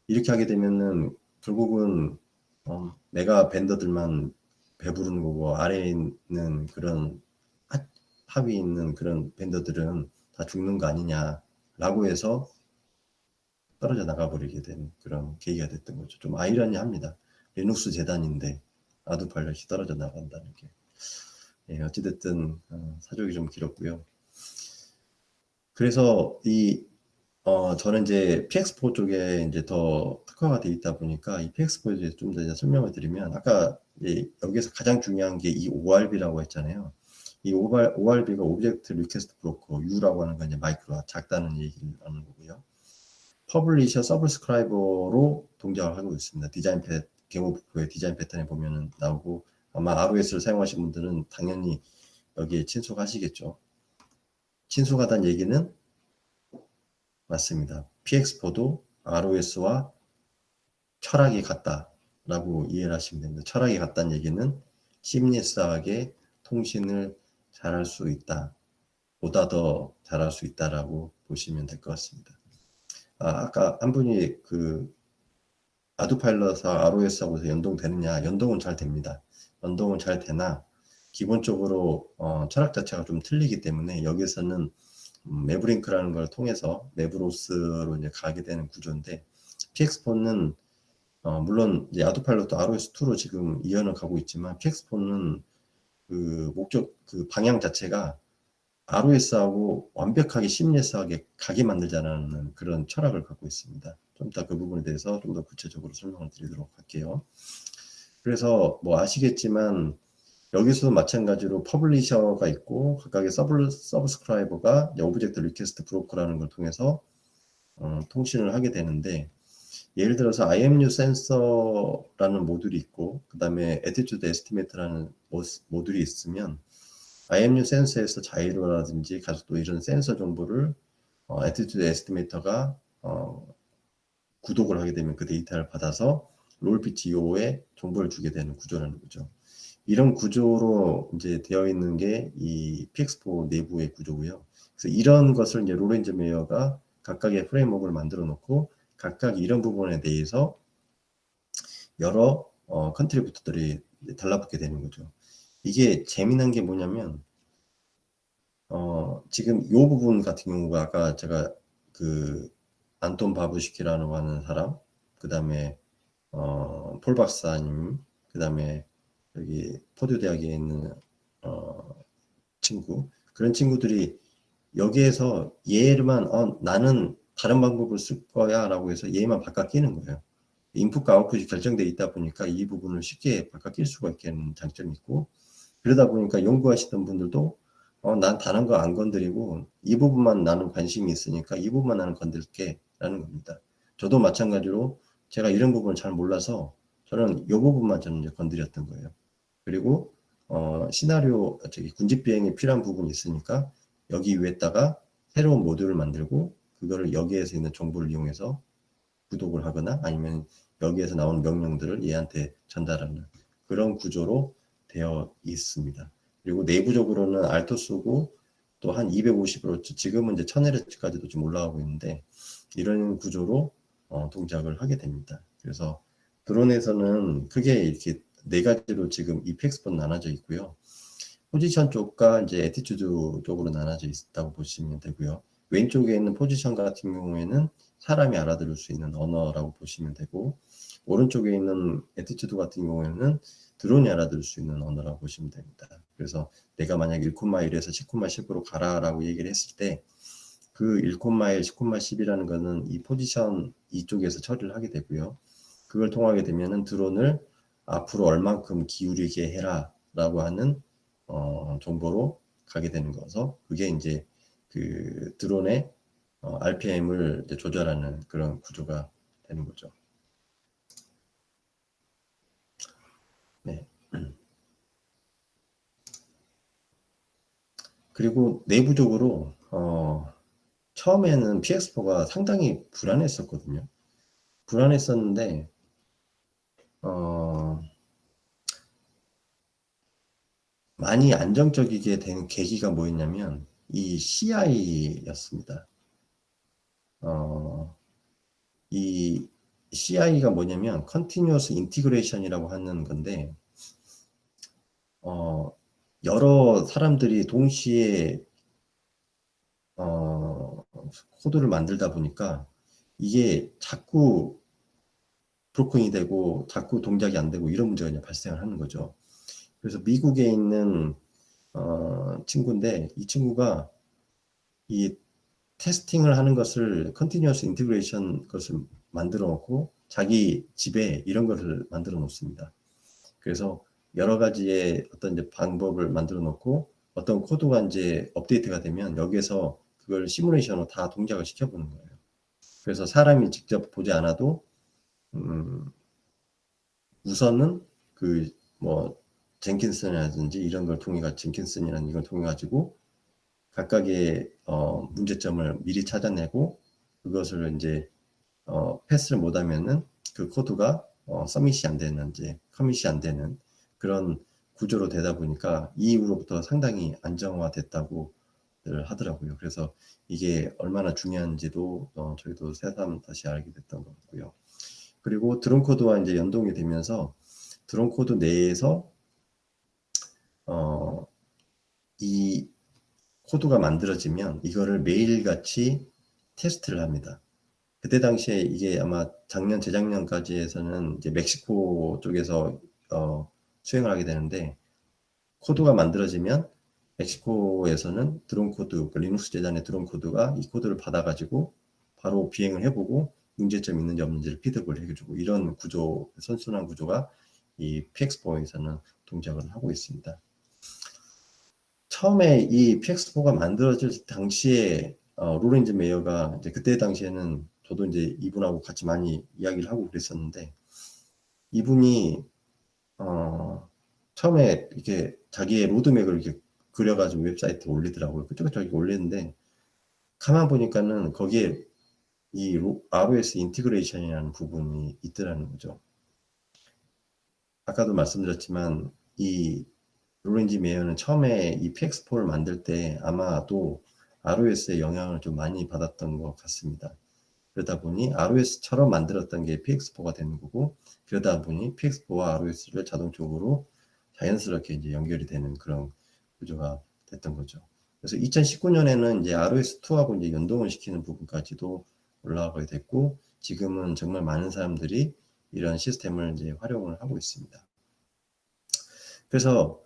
이렇게 하게 되면은 결국은 메가 벤더들만 배부르는 거고 아래에 있는 그런 하위에 있는 그런 벤더들은 다 죽는 거 아니냐라고 해서 떨어져 나가버리게 된 그런 계기가 됐던 거죠. 좀 아이러니합니다. 리눅스 재단인데 아두파일럿이 떨어져 나간다는 게. 예, 어찌됐든 사족이 좀 길었고요. 그래서 저는 이제 PX4 쪽에 이제 더 특화가 돼 있다 보니까 이 PX4에 대해서 좀 더 설명을 드리면 아까 여기서 가장 중요한 게 이 ORB라고 했잖아요. 이 ORB가 오브젝트 리퀘스트 브로커 U라고 하는 건 이제 마이크로가 작다는 얘기를 하는 거고요. 퍼블리셔 서브스크라이버로 동작을 하고 있습니다. 디자인 경우의 디자인 패턴에 보면은 나오고 아마 ROS를 사용하신 분들은 당연히 여기에 친숙하시겠죠. 친숙하다는 얘기는 맞습니다. PX4도 ROS와 철학이 같다라고 이해를 하시면 됩니다. 철학이 같다는 얘기는 시미니스하게 통신을 잘할 수 있다. 보다 더 잘할 수 있다라고 보시면 될 것 같습니다. 아까 한 분이 그 아두파일럿과 ROS하고 연동되느냐? 연동은 잘 됩니다. 연동은 잘 되나 기본적으로 철학 자체가 좀 틀리기 때문에 여기서는 매브링크라는 걸 통해서 매브로스로 이제 가게 되는 구조인데, PX4는 물론 이제 아토파일럿도 ROS2로 지금 이연을 가고 있지만 PX4는 그 목적 그 방향 자체가 ROS하고 완벽하게 시뮬레스하게 가게 만들자는 그런 철학을 갖고 있습니다. 좀 이따 그 부분에 대해서 좀 더 구체적으로 설명을 드리도록 할게요. 그래서 뭐 아시겠지만 여기서도 마찬가지로 퍼블리셔가 있고 각각의 서브스크라이버가 오브젝트 리퀘스트 브로커라는 걸 통해서 통신을 하게 되는데, 예를 들어서 IMU 센서라는 모듈이 있고 그 다음에 Attitude Estimate라는 모듈이 있으면 IMU 센서에서 자이로라든지 가속도 이런 센서 정보를 Attitude Estimator가 구독을 하게 되면 그 데이터를 받아서 롤피치 2호에 정보를 주게 되는 구조라는 거죠. 이런 구조로 이제 되어 있는 게 이 PX4 내부의 구조고요. 그래서 이런 것을 이제 로렌즈 메이어가 각각의 프레임워크를 만들어 놓고 각각 이런 부분에 대해서 여러 컨트리뷰터들이 달라붙게 되는 거죠. 이게 재미난 게 뭐냐면 지금 이 부분 같은 경우가 아까 제가 그 안톤 바부시키라는 하는 사람, 그 다음에 폴 박사님, 그 다음에 여기 포듀 대학에 있는 친구, 그런 친구들이 여기에서 얘만 나는 다른 방법을 쓸 거야 라고 해서 얘만 바꿔 끼는 거예요. 인풋과 아웃풋이 결정되어 있다 보니까 이 부분을 쉽게 바꿔 낄 수가 있는 장점이 있고, 그러다 보니까 연구하시던 분들도 난 다른 거 안 건드리고 이 부분만 나는 관심이 있으니까 이 부분만 나는 건들게 라는 겁니다. 저도 마찬가지로 제가 이런 부분을 잘 몰라서 저는 이 부분만 저는 이제 건드렸던 거예요. 그리고 시나리오 군집 비행이 필요한 부분이 있으니까 여기 위에다가 새로운 모듈을 만들고 그거를 여기에서 있는 정보를 이용해서 구독을 하거나 아니면 여기에서 나오는 명령들을 얘한테 전달하는 그런 구조로 되어 있습니다. 그리고 내부적으로는 알토스고 또 한 250으로 지금은 이제 1000Hz까지도 지금 올라가고 있는데 이런 구조로 동작을 하게 됩니다. 그래서 드론에서는 크게 이렇게 네 가지로 지금 EPX4는 나눠져 있고요. 포지션 쪽과 이제 애티튜드 쪽으로 나눠져 있다고 보시면 되고요. 왼쪽에 있는 포지션 같은 경우에는 사람이 알아들을 수 있는 언어라고 보시면 되고, 오른쪽에 있는 애티튜드 같은 경우에는 드론이 알아들을 수 있는 언어라고 보시면 됩니다. 그래서 내가 만약 1,1에서 10,10으로 가라라고 얘기를 했을 때 그 1,1, 10,10이라는 거는 이 포지션 이쪽에서 처리를 하게 되고요. 그걸 통하게 되면은 드론을 앞으로 얼만큼 기울이게 해라 라고 하는 정보로 가게 되는 거서, 그게 이제 그 드론의 RPM을 이제 조절하는 그런 구조가 되는 거죠. 네. 그리고 내부적으로 처음에는 PX4가 상당히 불안했었거든요. 불안했었는데 많이 안정적이게 된 계기가 뭐였냐면 이 CI였습니다. 이 CI가 뭐냐면 Continuous Integration이라고 하는 건데 여러 사람들이 동시에 코드를 만들다 보니까 이게 자꾸 브로큰이 되고 자꾸 동작이 안 되고 이런 문제가 이제 발생을 하는 거죠. 그래서 미국에 있는 친구인데 이 친구가 이 테스팅을 하는 것을 컨티뉴어스 인티그레이션 것을 만들어 놓고 자기 집에 이런 것을 만들어 놓습니다. 그래서 여러 가지의 어떤 이제 방법을 만들어 놓고 어떤 코드가 이제 업데이트가 되면 여기에서 그걸 시뮬레이션으로 다 동작을 시켜보는 거예요. 그래서 사람이 직접 보지 않아도 우선은 그 뭐 젠킨슨이라든지 이런 걸 통해 가지고 젠킨슨이라는 이걸 통해 가지고 각각의 문제점을 미리 찾아내고 그것을 이제 패스를 못하면은 그 코드가 서밋이 안 되는 이제 커밋이 안 되는 그런 구조로 되다 보니까 이 이후로부터 상당히 안정화됐다고 하더라고요. 그래서 이게 얼마나 중요한지도 저희도 새삼 다시 알게 됐던 것 같고요. 그리고 드론 코드와 이제 연동이 되면서 드론 코드 내에서 이 코드가 만들어지면 이거를 매일같이 테스트를 합니다. 그때 당시에 이게 아마 작년, 재작년까지 해서는 이제 멕시코 쪽에서 수행을 하게 되는데, 코드가 만들어지면 멕시코에서는 드론 코드, 그 리눅스 재단의 드론 코드가 이 코드를 받아가지고 바로 비행을 해보고 문제점이 있는지 없는지를 피드백을 해주고, 이런 구조, 선순환 구조가 이 PX4에서는 동작을 하고 있습니다. 처음에 이 PX4가 만들어질 당시에 로렌즈 메이어가 이제 그때 당시에는 저도 이제 이분하고 같이 많이 이야기를 하고 그랬었는데, 이분이 처음에 이렇게 자기의 로드맵을 이렇게 그려가지고 웹사이트에 올리더라고요. 그쪽에 올리는데 가만 보니까는 거기에 이 ROS 인티그레이션이라는 부분이 있더라는 거죠. 아까도 말씀드렸지만 이 로렌지 메이어는 처음에 이 PX4를 만들 때 아마도 ROS의 영향을 좀 많이 받았던 것 같습니다. 그러다 보니 ROS처럼 만들었던 게 PX4가 되는 거고, 그러다 보니 PX4와 ROS를 자동적으로 자연스럽게 이제 연결이 되는 그런 구조가 됐던 거죠. 그래서 2019년에는 이제 ROS2하고 이제 연동을 시키는 부분까지도 올라가게 됐고, 지금은 정말 많은 사람들이 이런 시스템을 이제 활용을 하고 있습니다. 그래서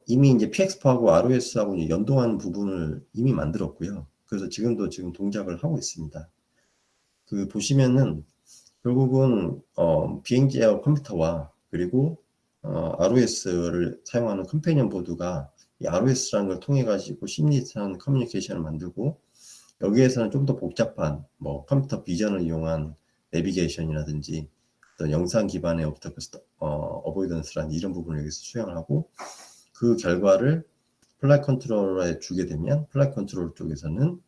이미 이제 PX4하고 ROS하고 이제 연동하는 부분을 이미 만들었고요. 그래서 지금 동작을 하고 있습니다. 그 보시면은 결국은 비행기 에어 컴퓨터와 그리고 ROS를 사용하는 컴패니언 보드가 이 ROS라는 걸 통해 가지고 심리한 커뮤니케이션을 만들고, 여기에서는 좀 더 복잡한 뭐 컴퓨터 비전을 이용한 내비게이션이라든지 어떤 영상 기반의 어보이던스라는 이런 부분을 여기서 수행을 하고, 그 결과를 플라이 컨트롤러에 주게 되면 플라이 컨트롤러 쪽에서는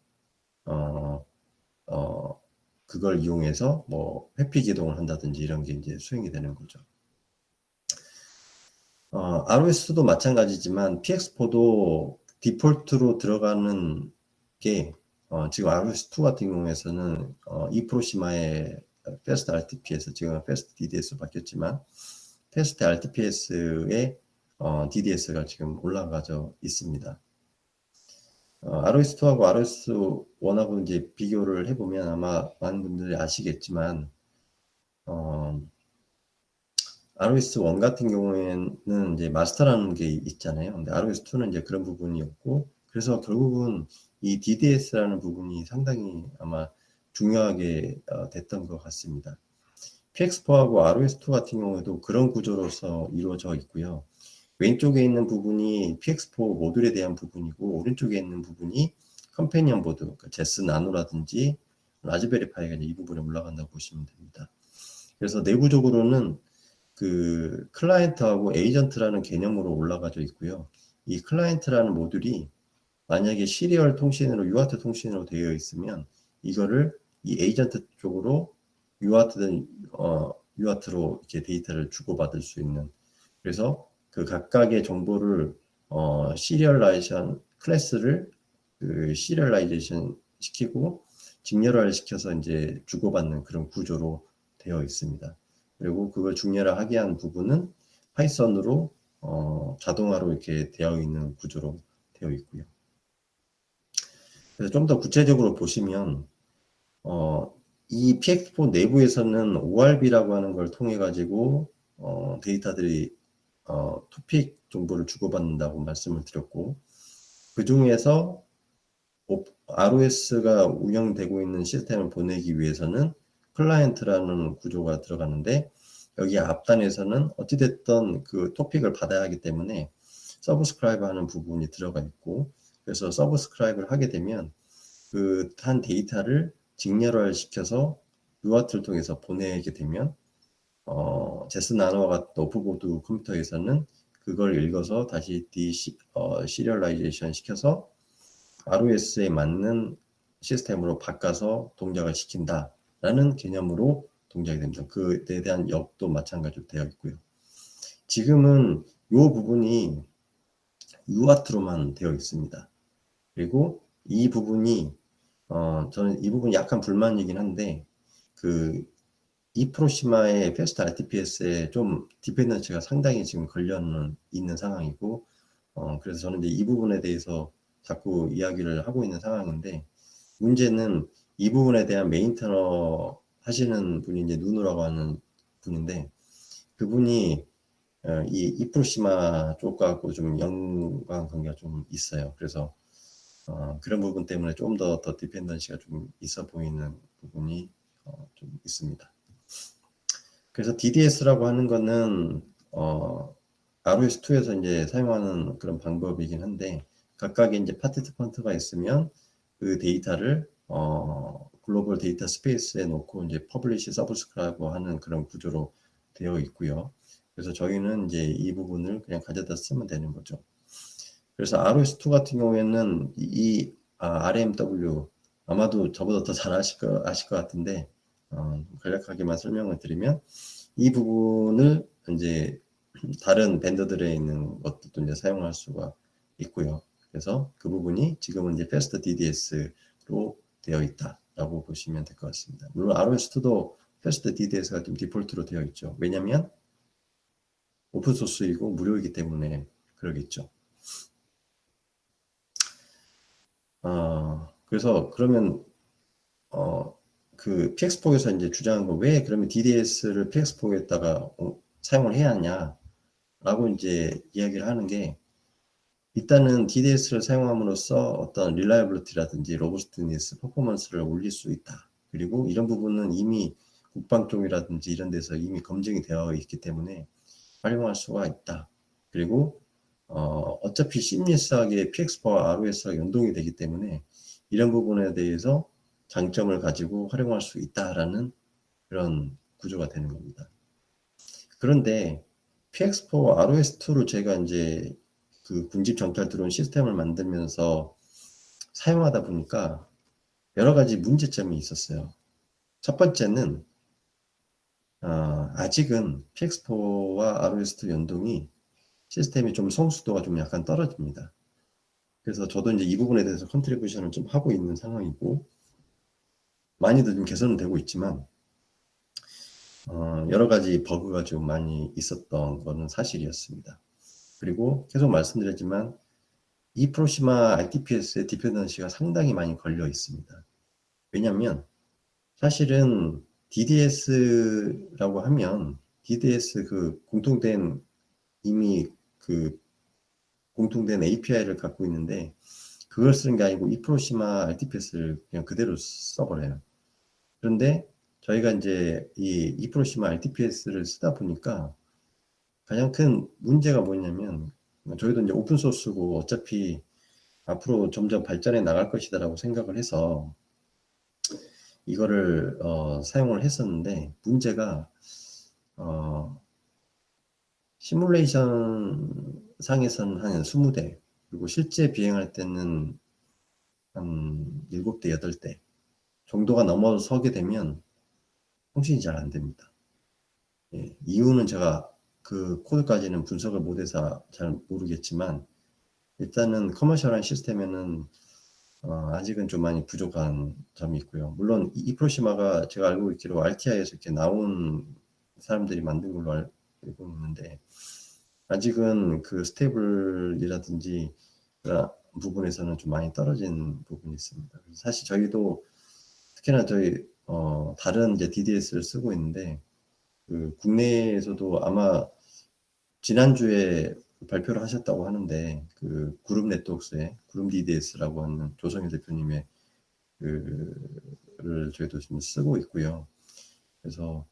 그걸 이용해서 뭐 회피 기동을 한다든지 이런 게 이제 수행이 되는 거죠. ROS도 마찬가지지만 PX4도 디폴트로 들어가는 게 지금 ROS2 같은 경우에서는 e프로시마의 패스트 RTPS, 지금 패스트 DDS 바뀌었지만 패스트 RTPS의 DDS가 지금 올라가져 있습니다. ROS2하고 ROS1하고 이제 비교를 해보면 아마 많은 분들이 아시겠지만, ROS1 같은 경우에는 이제 마스터라는 게 있잖아요. 근데 ROS2는 이제 그런 부분이 없고, 그래서 결국은 이 DDS라는 부분이 상당히 아마 중요하게 됐던 것 같습니다. PX4하고 ROS2 같은 경우에도 그런 구조로서 이루어져 있고요. 왼쪽에 있는 부분이 PX4 모듈에 대한 부분이고, 오른쪽에 있는 부분이 컴패니언 보드, 그러니까 제스 나노라든지 라즈베리 파이가 이 부분에 올라간다고 보시면 됩니다. 그래서 내부적으로는 그 클라이언트하고 에이전트라는 개념으로 올라가져 있고요. 이 클라이언트라는 모듈이 만약에 시리얼 통신으로 UART 통신으로 되어 있으면 이거를 이 에이전트 쪽으로 UART든 UART로 이렇게 데이터를 주고받을 수 있는, 그래서 그 각각의 정보를 시리얼라이션 클래스를 그 시리얼라이제이션 시키고 직렬화를 시켜서 이제 주고받는 그런 구조로 되어 있습니다. 그리고 그걸 중렬화하게 한 부분은 파이썬으로 자동화로 이렇게 되어 있는 구조로 되어 있고요. 그래서 좀 더 구체적으로 보시면 이 PX4 내부에서는 ORB라고 하는 걸 통해 가지고 데이터들이 토픽 정보를 주고받는다고 말씀을 드렸고, 그 중에서 ROS가 운영되고 있는 시스템을 보내기 위해서는 클라이언트라는 구조가 들어가는데, 여기 앞단에서는 어찌됐든 그 토픽을 받아야 하기 때문에 서브스크라이브 하는 부분이 들어가 있고, 그래서 서브스크라이브를 하게 되면 그 한 데이터를 직렬화를 시켜서 UART를 통해서 보내게 되면 제스 나노와 같은 오프보드 컴퓨터에서는 그걸 읽어서 다시 시리얼라이제이션 시켜서 ROS에 맞는 시스템으로 바꿔서 동작을 시킨다라는 개념으로 동작이 됩니다. 그에 대한 역도 마찬가지로 되어 있고요. 지금은 이 부분이 UART로만 되어 있습니다. 그리고 이 부분이 저는 이 부분이 약간 불만이긴 한데, 그 e프로시마의 패스트 RTPS에 좀 디펜던시가 상당히 지금 걸려 있는 상황이고, 그래서 저는 이제 이 부분에 대해서 자꾸 이야기를 하고 있는 상황인데, 문제는 이 부분에 대한 메인테너 하시는 분이 이제 누누라고 하는 분인데, 그분이 이 이프로시마 쪽하고 좀 연관관계가 좀 있어요. 그래서 그런 부분 때문에 좀 더 디펜던시가 좀 있어 보이는 부분이 좀 있습니다. 그래서 DDS라고 하는 거는 ROS2에서 이제 사용하는 그런 방법이긴 한데, 각각의 이제 파티트펀트가 있으면 그 데이터를 글로벌 데이터 스페이스에 놓고 이제 퍼블리시 서브스크라이브 하는 그런 구조로 되어 있고요. 그래서 저희는 이제 이 부분을 그냥 가져다 쓰면 되는 거죠. 그래서 ROS2 같은 경우에는 RMW 아마도 저보다 더 잘 아실 것 같은데, 간략하게만 설명을 드리면, 이 부분을 이제 다른 밴더들에 있는 것들도 이제 사용할 수가 있고요. 그래서 그 부분이 지금은 이제 Fast DDS로 되어 있다라고 보시면 될 것 같습니다. 물론 ROS2도 Fast DDS가 좀 디폴트로 되어 있죠. 왜냐하면 오픈소스이고 무료이기 때문에 그러겠죠. 그래서 그러면 그 PX4에서 이제 주장한 거, 왜 그러면 DDS를 PX4에다가 사용을 해야 하냐라고 이제 이야기를 하는 게, 일단은 DDS를 사용함으로써 어떤 릴라이블리티라든지 로버스트니스, 퍼포먼스를 올릴 수 있다. 그리고 이런 부분은 이미 국방 쪽이라든지 이런 데서 이미 검증이 되어 있기 때문에 활용할 수가 있다. 그리고 어차피 시미리스하게 PX4와 ROS가 연동이 되기 때문에 이런 부분에 대해서 장점을 가지고 활용할 수 있다라는 그런 구조가 되는 겁니다. 그런데 PX4, ROS2를 제가 이제 그 군집 정찰 드론 시스템을 만들면서 사용하다 보니까 여러 가지 문제점이 있었어요. 첫 번째는 아직은 PX4와 ROS2 연동이 시스템이 좀 성숙도가 좀 약간 떨어집니다. 그래서 저도 이제 이 부분에 대해서 컨트리뷰션을 좀 하고 있는 상황이고, 많이도 좀 개선은 되고 있지만 여러 가지 버그가 좀 많이 있었던 거는 사실이었습니다. 그리고 계속 말씀드렸지만 이 프로시마 RTPS의 디펜던시가 상당히 많이 걸려 있습니다. 왜냐하면 사실은 DDS라고 하면 DDS 그 공통된 이미 그 공통된 API를 갖고 있는데, 그걸 쓰는 게 아니고 이 프로시마 RTPS를 그냥 그대로 써버려요. 그런데 저희가 이제 이 프로시마 RTPS를 쓰다 보니까 가장 큰 문제가 뭐냐면, 저희도 이제 오픈 소스고 어차피 앞으로 점점 발전해 나갈 것이다라고 생각을 해서 이거를 사용을 했었는데, 문제가 시뮬레이션 상에서는 한 20대, 그리고 실제 비행할 때는 한 7대, 8대 정도가 넘어서게 되면 통신이 잘 안 됩니다. 예, 이유는 제가 그 코드까지는 분석을 못해서 잘 모르겠지만, 일단은 커머셜한 시스템에는 아직은 좀 많이 부족한 점이 있고요. 물론 이 프로시마가 제가 알고 있기로 RTI에서 이렇게 나온 사람들이 만든 걸로 알고 있는데, 아직은 그 스테이블이라든지 그런 부분에서는 좀 많이 떨어진 부분이 있습니다. 사실 저희도 특히나 저희 다른 이제 DDS를 쓰고 있는데, 그 국내에서도 아마 지난주에 발표를 하셨다고 하는데, 그 그룹 네트워크스의 그룹 DDS라고 하는 조성일 대표님의 그를 저희도 지금 쓰고 있고요. 그래서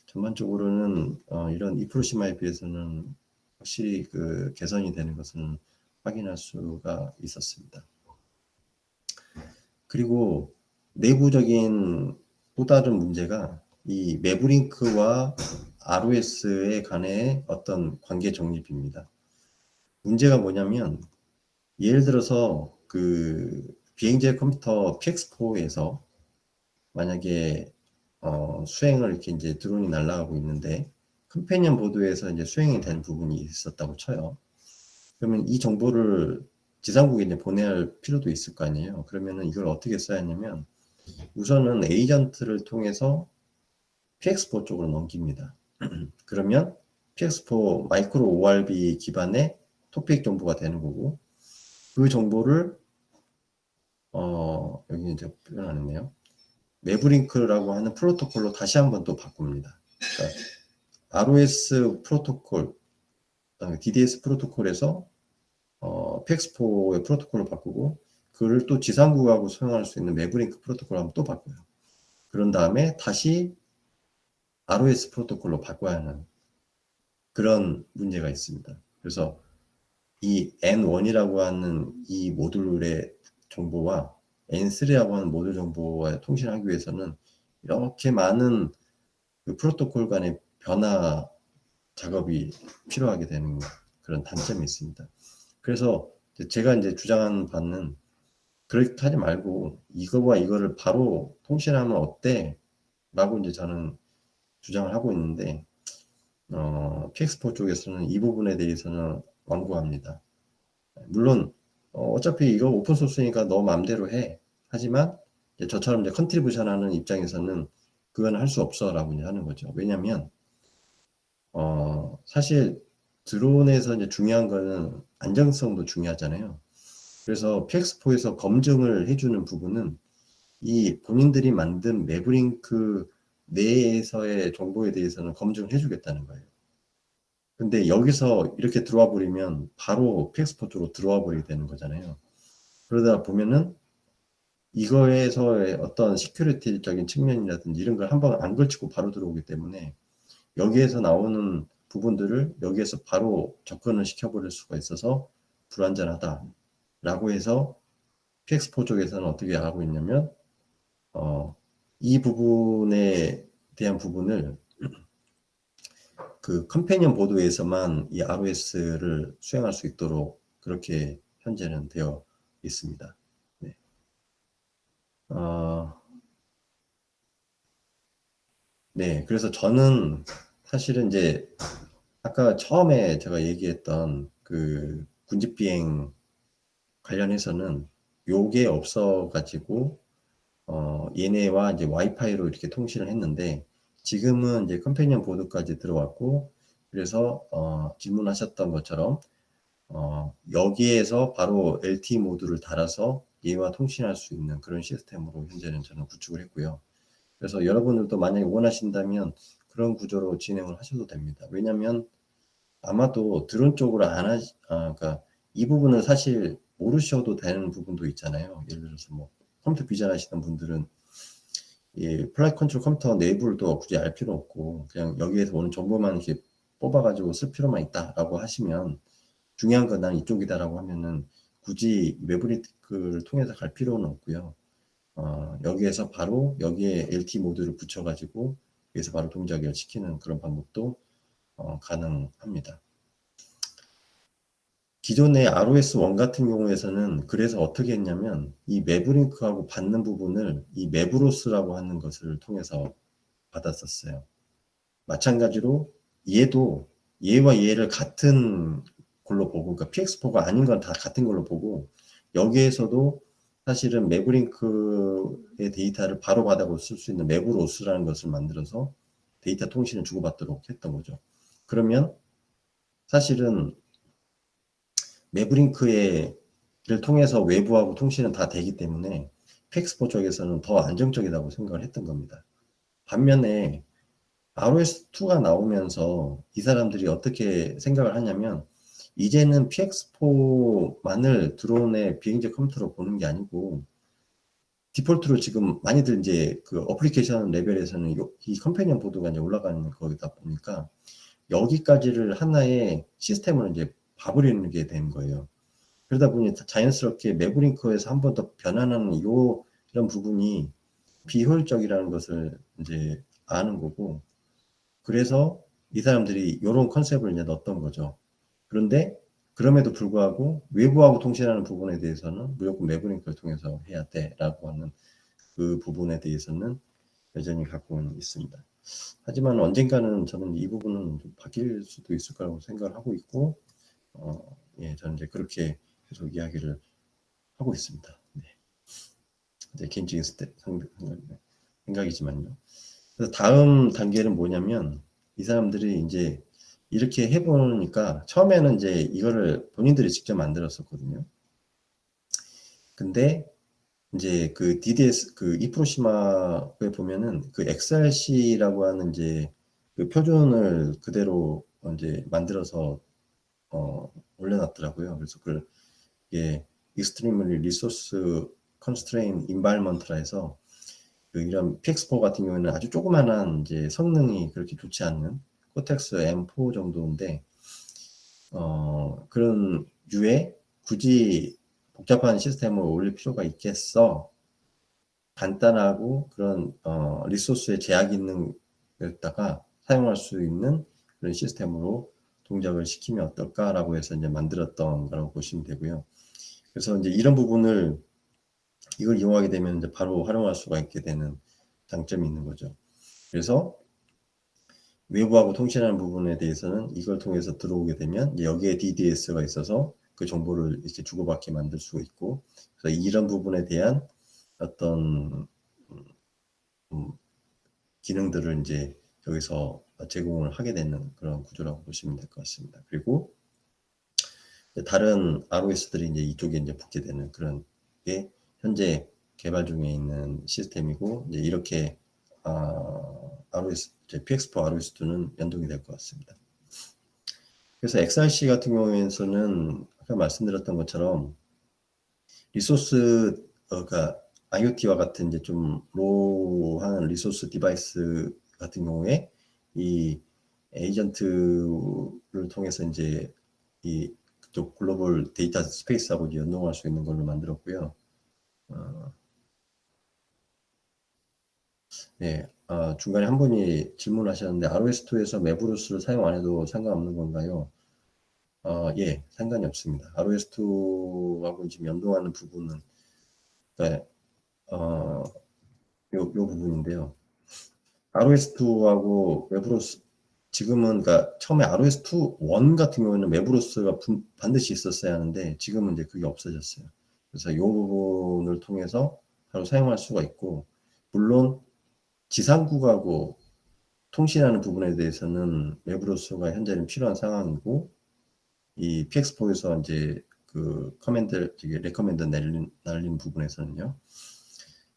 전반적으로는 이런 이프로시마에 비해서는 확실히 그 개선이 되는 것은 확인할 수가 있었습니다. 그리고 내부적인 또 다른 문제가 이 매브링크와 ROS에 간의 어떤 관계 정립입니다. 문제가 뭐냐면, 예를 들어서 그 비행제 컴퓨터 PX4에서 만약에 수행을 이렇게 이제 드론이 날아가고 있는데, 컴패니언 보드에서 이제 수행이 된 부분이 있었다고 쳐요. 그러면 이 정보를 지상국에 이제 보내야 할 필요도 있을 거 아니에요. 그러면은 이걸 어떻게 써야 하냐면, 우선은 에이전트를 통해서 PX4 쪽으로 넘깁니다. 그러면 PX4 마이크로 ORB 기반의 토픽 정보가 되는 거고, 그 정보를 여기 이제 표현 안 했네요. 매브링크라고 하는 프로토콜로 다시 한번 또 바꿉니다. 그러니까 ROS 프로토콜, DDS 프로토콜에서 PX4의 프로토콜로 바꾸고, 그를 또 지상국하고 사용할 수 있는 매브링크 프로토콜로 한번 또 바꿔요. 그런 다음에 다시 ROS 프로토콜로 바꿔야 하는 그런 문제가 있습니다. 그래서 이 N1이라고 하는 이 모듈의 정보와 N3라고 하는 모듈 정보와 통신하기 위해서는 이렇게 많은 그 프로토콜 간의 변화 작업이 필요하게 되는 그런 단점이 있습니다. 그래서 제가 이제 주장하는 바는 그렇게 하지 말고 이거와 이거를 바로 통신하면 어때? 라고 이제 저는 주장을 하고 있는데, PX4 쪽에서는 이 부분에 대해서는 완고합니다. 물론 어차피 이거 오픈 소스니까 너 마음대로 해. 하지만 이제 저처럼 이제 컨트리뷰션 하는 입장에서는 그건 할 수 없어라고 이제 하는 거죠. 왜냐면 사실 드론에서 이제 중요한 거는 안정성도 중요하잖아요. 그래서 PX4에서 검증을 해주는 부분은 이 본인들이 만든 매브링크 내에서의 정보에 대해서는 검증을 해주겠다는 거예요. 근데 여기서 이렇게 들어와 버리면 바로 PX4 쪽으로 들어와 버리게 되는 거잖아요. 그러다 보면은 이거에서의 어떤 시큐리티적인 측면이라든지 이런 걸 한번 안 걸치고 바로 들어오기 때문에 여기에서 나오는 부분들을 여기에서 바로 접근을 시켜버릴 수가 있어서 불안전하다라고 해서 PX4 쪽에서는 어떻게 하고 있냐면 이 부분에 대한 부분을 그 컴패니언 보드에서만 이 ROS를 수행할 수 있도록 그렇게 현재는 되어 있습니다. 네. 네. 그래서 저는 사실은 이제 아까 처음에 제가 얘기했던 그 군집 비행 관련해서는 요게 없어 가지고 얘네와 이제 와이파이로 이렇게 통신을 했는데 지금은 이제 컴패니언 보드까지 들어왔고, 그래서 질문하셨던 것처럼 여기에서 바로 LTE 모듈을 달아서 얘와 통신할 수 있는 그런 시스템으로 현재는 저는 구축을 했고요. 그래서 여러분들도 만약에 원하신다면 그런 구조로 진행을 하셔도 됩니다. 왜냐면 아마도 드론 쪽으로 안 하시, 그러니까 이 부분은 사실 모르셔도 되는 부분도 있잖아요. 예를 들어서 뭐 컴퓨터 비전 하시는 분들은 이 플라이 컨트롤 컴퓨터 내부를 또 굳이 알 필요 없고 그냥 여기에서 오는 정보만 이렇게 뽑아가지고 쓸 필요만 있다라고 하시면, 중요한 건 난 이쪽이다라고 하면은 굳이 매브리크를 통해서 갈 필요는 없고요. 여기에서 바로 여기에 LT 모드를 붙여가지고 여기서 바로 동작을 시키는 그런 방법도 가능합니다. 기존의 ROS1 같은 경우에서는 그래서 어떻게 했냐면 이 매브링크하고 받는 부분을 이 매브로스라고 하는 것을 통해서 받았었어요. 마찬가지로 얘도 얘와 얘를 같은 걸로 보고, 그러니까 PX4가 아닌 건 다 같은 걸로 보고, 여기에서도 사실은 매브링크의 데이터를 바로 받아볼 수 있는 매브로스라는 것을 만들어서 데이터 통신을 주고받도록 했던 거죠. 그러면 사실은 매브링크를 통해서 외부하고 통신은 다 되기 때문에 PX4 쪽에서는 더 안정적이라고 생각을 했던 겁니다. 반면에 ROS2가 나오면서 이 사람들이 어떻게 생각을 하냐면, 이제는 PX4만을 드론의 비행제 컴퓨터로 보는 게 아니고 디폴트로 지금 많이들 이제 그 어플리케이션 레벨에서는 이 컴패니언 보드가 이제 올라가는 거기다 보니까 여기까지를 하나의 시스템으로 이제 봐버리는 게 된 거예요. 그러다 보니 자연스럽게 매브링크에서 한 번 더 변환하는 이런 부분이 비효율적이라는 것을 이제 아는 거고, 그래서 이 사람들이 이런 컨셉을 이제 넣었던 거죠. 그런데 그럼에도 불구하고 외부하고 통신하는 부분에 대해서는 무조건 매브링크를 통해서 해야 돼라고 하는 그 부분에 대해서는 여전히 갖고는 있습니다. 하지만 언젠가는 저는 이 부분은 좀 바뀔 수도 있을 거라고 생각을 하고 있고, 예, 저는 이제 그렇게 계속 이야기를 하고 있습니다. 네. 이제 개인적인 생각이지만요. 그래서 다음 단계는 뭐냐면 이 사람들이 이제 이렇게 해보니까 처음에는 이제 이거를 본인들이 직접 만들었었거든요. 근데 이제 그 DDS 그 이프로시마에 보면은 그 XRC라고 하는 이제 그 표준을 그대로 이제 만들어서 올려놨더라고요. 그래서 그게 Extremely Resource Constrained Environment라 해서 그 이런 PX4 같은 경우에는 아주 조그만한 이제 성능이 그렇게 좋지 않는 코텍스 M4 정도인데 그런 류에 굳이 복잡한 시스템을 올릴 필요가 있겠어? 간단하고 그런 리소스에 제약이 있는 데다가 사용할 수 있는 그런 시스템으로 동작을 시키면 어떨까라고 해서 이제 만들었던 거라고 보시면 되고요. 그래서 이제 이런 부분을 이걸 이용하게 되면 이제 바로 활용할 수가 있게 되는 장점이 있는 거죠. 그래서 외부하고 통신하는 부분에 대해서는 이걸 통해서 들어오게 되면 여기에 DDS가 있어서 그 정보를 이렇게 주고받게 만들 수 있고, 그래서 이런 부분에 대한 어떤 기능들을 이제 여기서 제공을 하게 되는 그런 구조라고 보시면 될 것 같습니다. 그리고 다른 ROS들이 이제 이쪽에 이제 붙게 되는 그런 게 현재 개발 중에 있는 시스템이고, 이제 이렇게 ROS, PX4 ROS2는 연동이 될 것 같습니다. 그래서 XRC 같은 경우에는 아까 말씀드렸던 것처럼 리소스, 그러니까 IoT와 같은 이제 좀 로우한 리소스 디바이스 같은 경우에 이 에이전트를 통해서 이제 이 그쪽 글로벌 데이터 스페이스하고 연동할 수 있는 걸로 만들었고요. 네, 중간에 한 분이 질문하셨는데 ROS2에서 메브루스를 사용 안 해도 상관없는 건가요? 예, 상관이 없습니다. ROS2하고 지금 연동하는 부분은, 그러니까, 요 부분인데요. ROS2하고 웨브로스, 지금은, 그러니까 처음에 ROS2 1 같은 경우에는 웨브로스가 반드시 있었어야 하는데, 지금은 이제 그게 없어졌어요. 그래서 이 부분을 통해서 바로 사용할 수가 있고, 물론 지상국하고 통신하는 부분에 대해서는 웨브로스가 현재는 필요한 상황이고, 이 PX4에서 이제 그 커맨드, 레커멘드 날린 부분에서는요.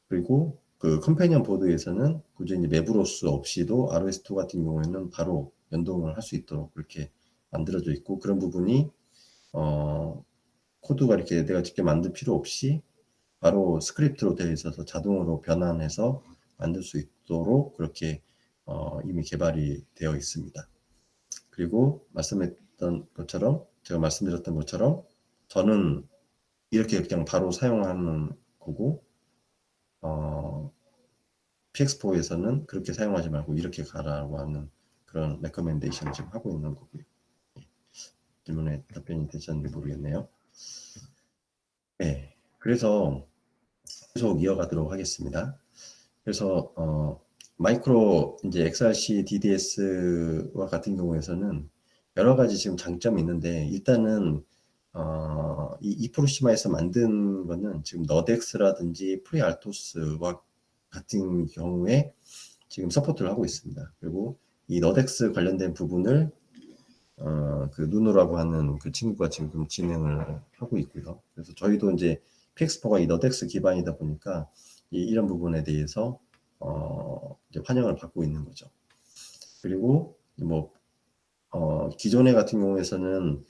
그리고 그 컴패니언 보드에서는 굳이 이제 메브로스 없이도 ROS2 같은 경우에는 바로 연동을 할 수 있도록 그렇게 만들어져 있고, 그런 부분이 코드가 이렇게 내가 직접 만들 필요 없이 바로 스크립트로 되어 있어서 자동으로 변환해서 만들 수 있도록 그렇게 이미 개발이 되어 있습니다. 그리고 말씀했던 것처럼, 제가 말씀드렸던 것처럼 저는 이렇게 그냥 바로 사용하는 거고, PX4에서는 그렇게 사용하지 말고 이렇게 가라고 하는 그런 레커멘데이션을 지금 하고 있는 거고요. 질문에 답변이 되셨는지 모르겠네요. 네, 그래서 계속 이어가도록 하겠습니다. 그래서 마이크로 이제 XRC DDS와 같은 경우에서는 여러 가지 지금 장점이 있는데, 일단은 이 이프로시마에서 만든 거는 지금 너덱스라든지 프리알토스와 같은 경우에 지금 서포트를 하고 있습니다. 그리고 이 너덱스 관련된 부분을 그 누누라고 하는 그 친구가 지금 진행을 하고 있고요. 그래서 저희도 이제 PX4가 이 너덱스 기반이다 보니까 이런 부분에 대해서 이제 환영을 받고 있는 거죠. 그리고 뭐 기존에 같은 경우에서는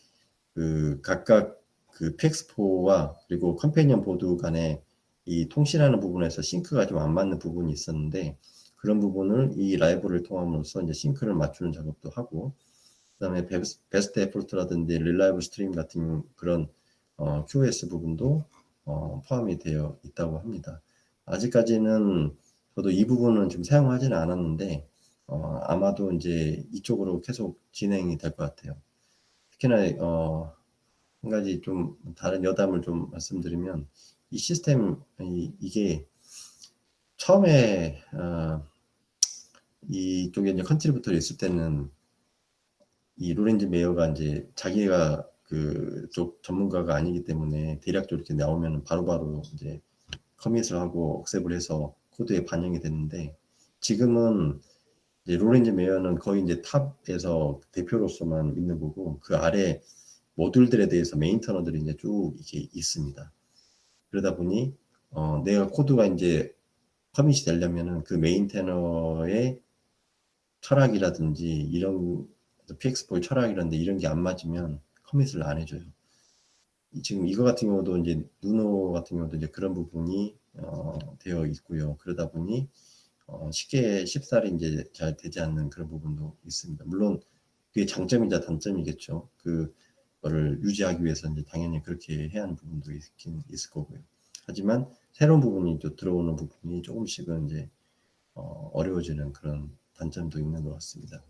그 각각 그 PX4와 그리고 컴패니언 보드 간에 이 통신하는 부분에서 싱크가 좀 안 맞는 부분이 있었는데, 그런 부분을 이 라이브를 통함으로써 이제 싱크를 맞추는 작업도 하고, 그다음에 베스트 에포트라든지 릴라이브 스트림 같은 그런 QoS 부분도 포함이 되어 있다고 합니다. 아직까지는 저도 이 부분은 지금 사용하지는 않았는데 아마도 이제 이쪽으로 계속 진행이 될 것 같아요. 특히나 한 가지 좀 다른 여담을 좀 말씀드리면, 이 시스템 이게 처음에 이쪽에 이제 컨트리뷰터를 있을 때는 이 로렌즈 메이어가 이제 자기가 그쪽 전문가가 아니기 때문에 대략적으로 이렇게 나오면 바로바로 이제 커밋을 하고 억셉을 해서 코드에 반영이 됐는데, 지금은 이제 로렌즈 메이어는 거의 이제 탑에서 대표로서만 있는 거고, 그 아래 모듈들에 대해서 메인터너들이 이제 쭉 이렇게 있습니다. 그러다 보니 내가 코드가 이제 커밋이 되려면은 그 메인테너의 철학이라든지 이런 PX4의 철학이라든지 이런 게 안 맞으면 커밋을 안 해줘요. 지금 이거 같은 경우도 이제 누노 같은 경우도 이제 그런 부분이 되어 있고요. 그러다 보니 쉽사리 이제 잘 되지 않는 그런 부분도 있습니다. 물론 그게 장점이자 단점이겠죠. 그거를 유지하기 위해서 이제 당연히 그렇게 해야 하는 부분도 있긴 있을 거고요. 하지만 새로운 부분이 또 들어오는 부분이 조금씩은 이제 어려워지는 그런 단점도 있는 것 같습니다.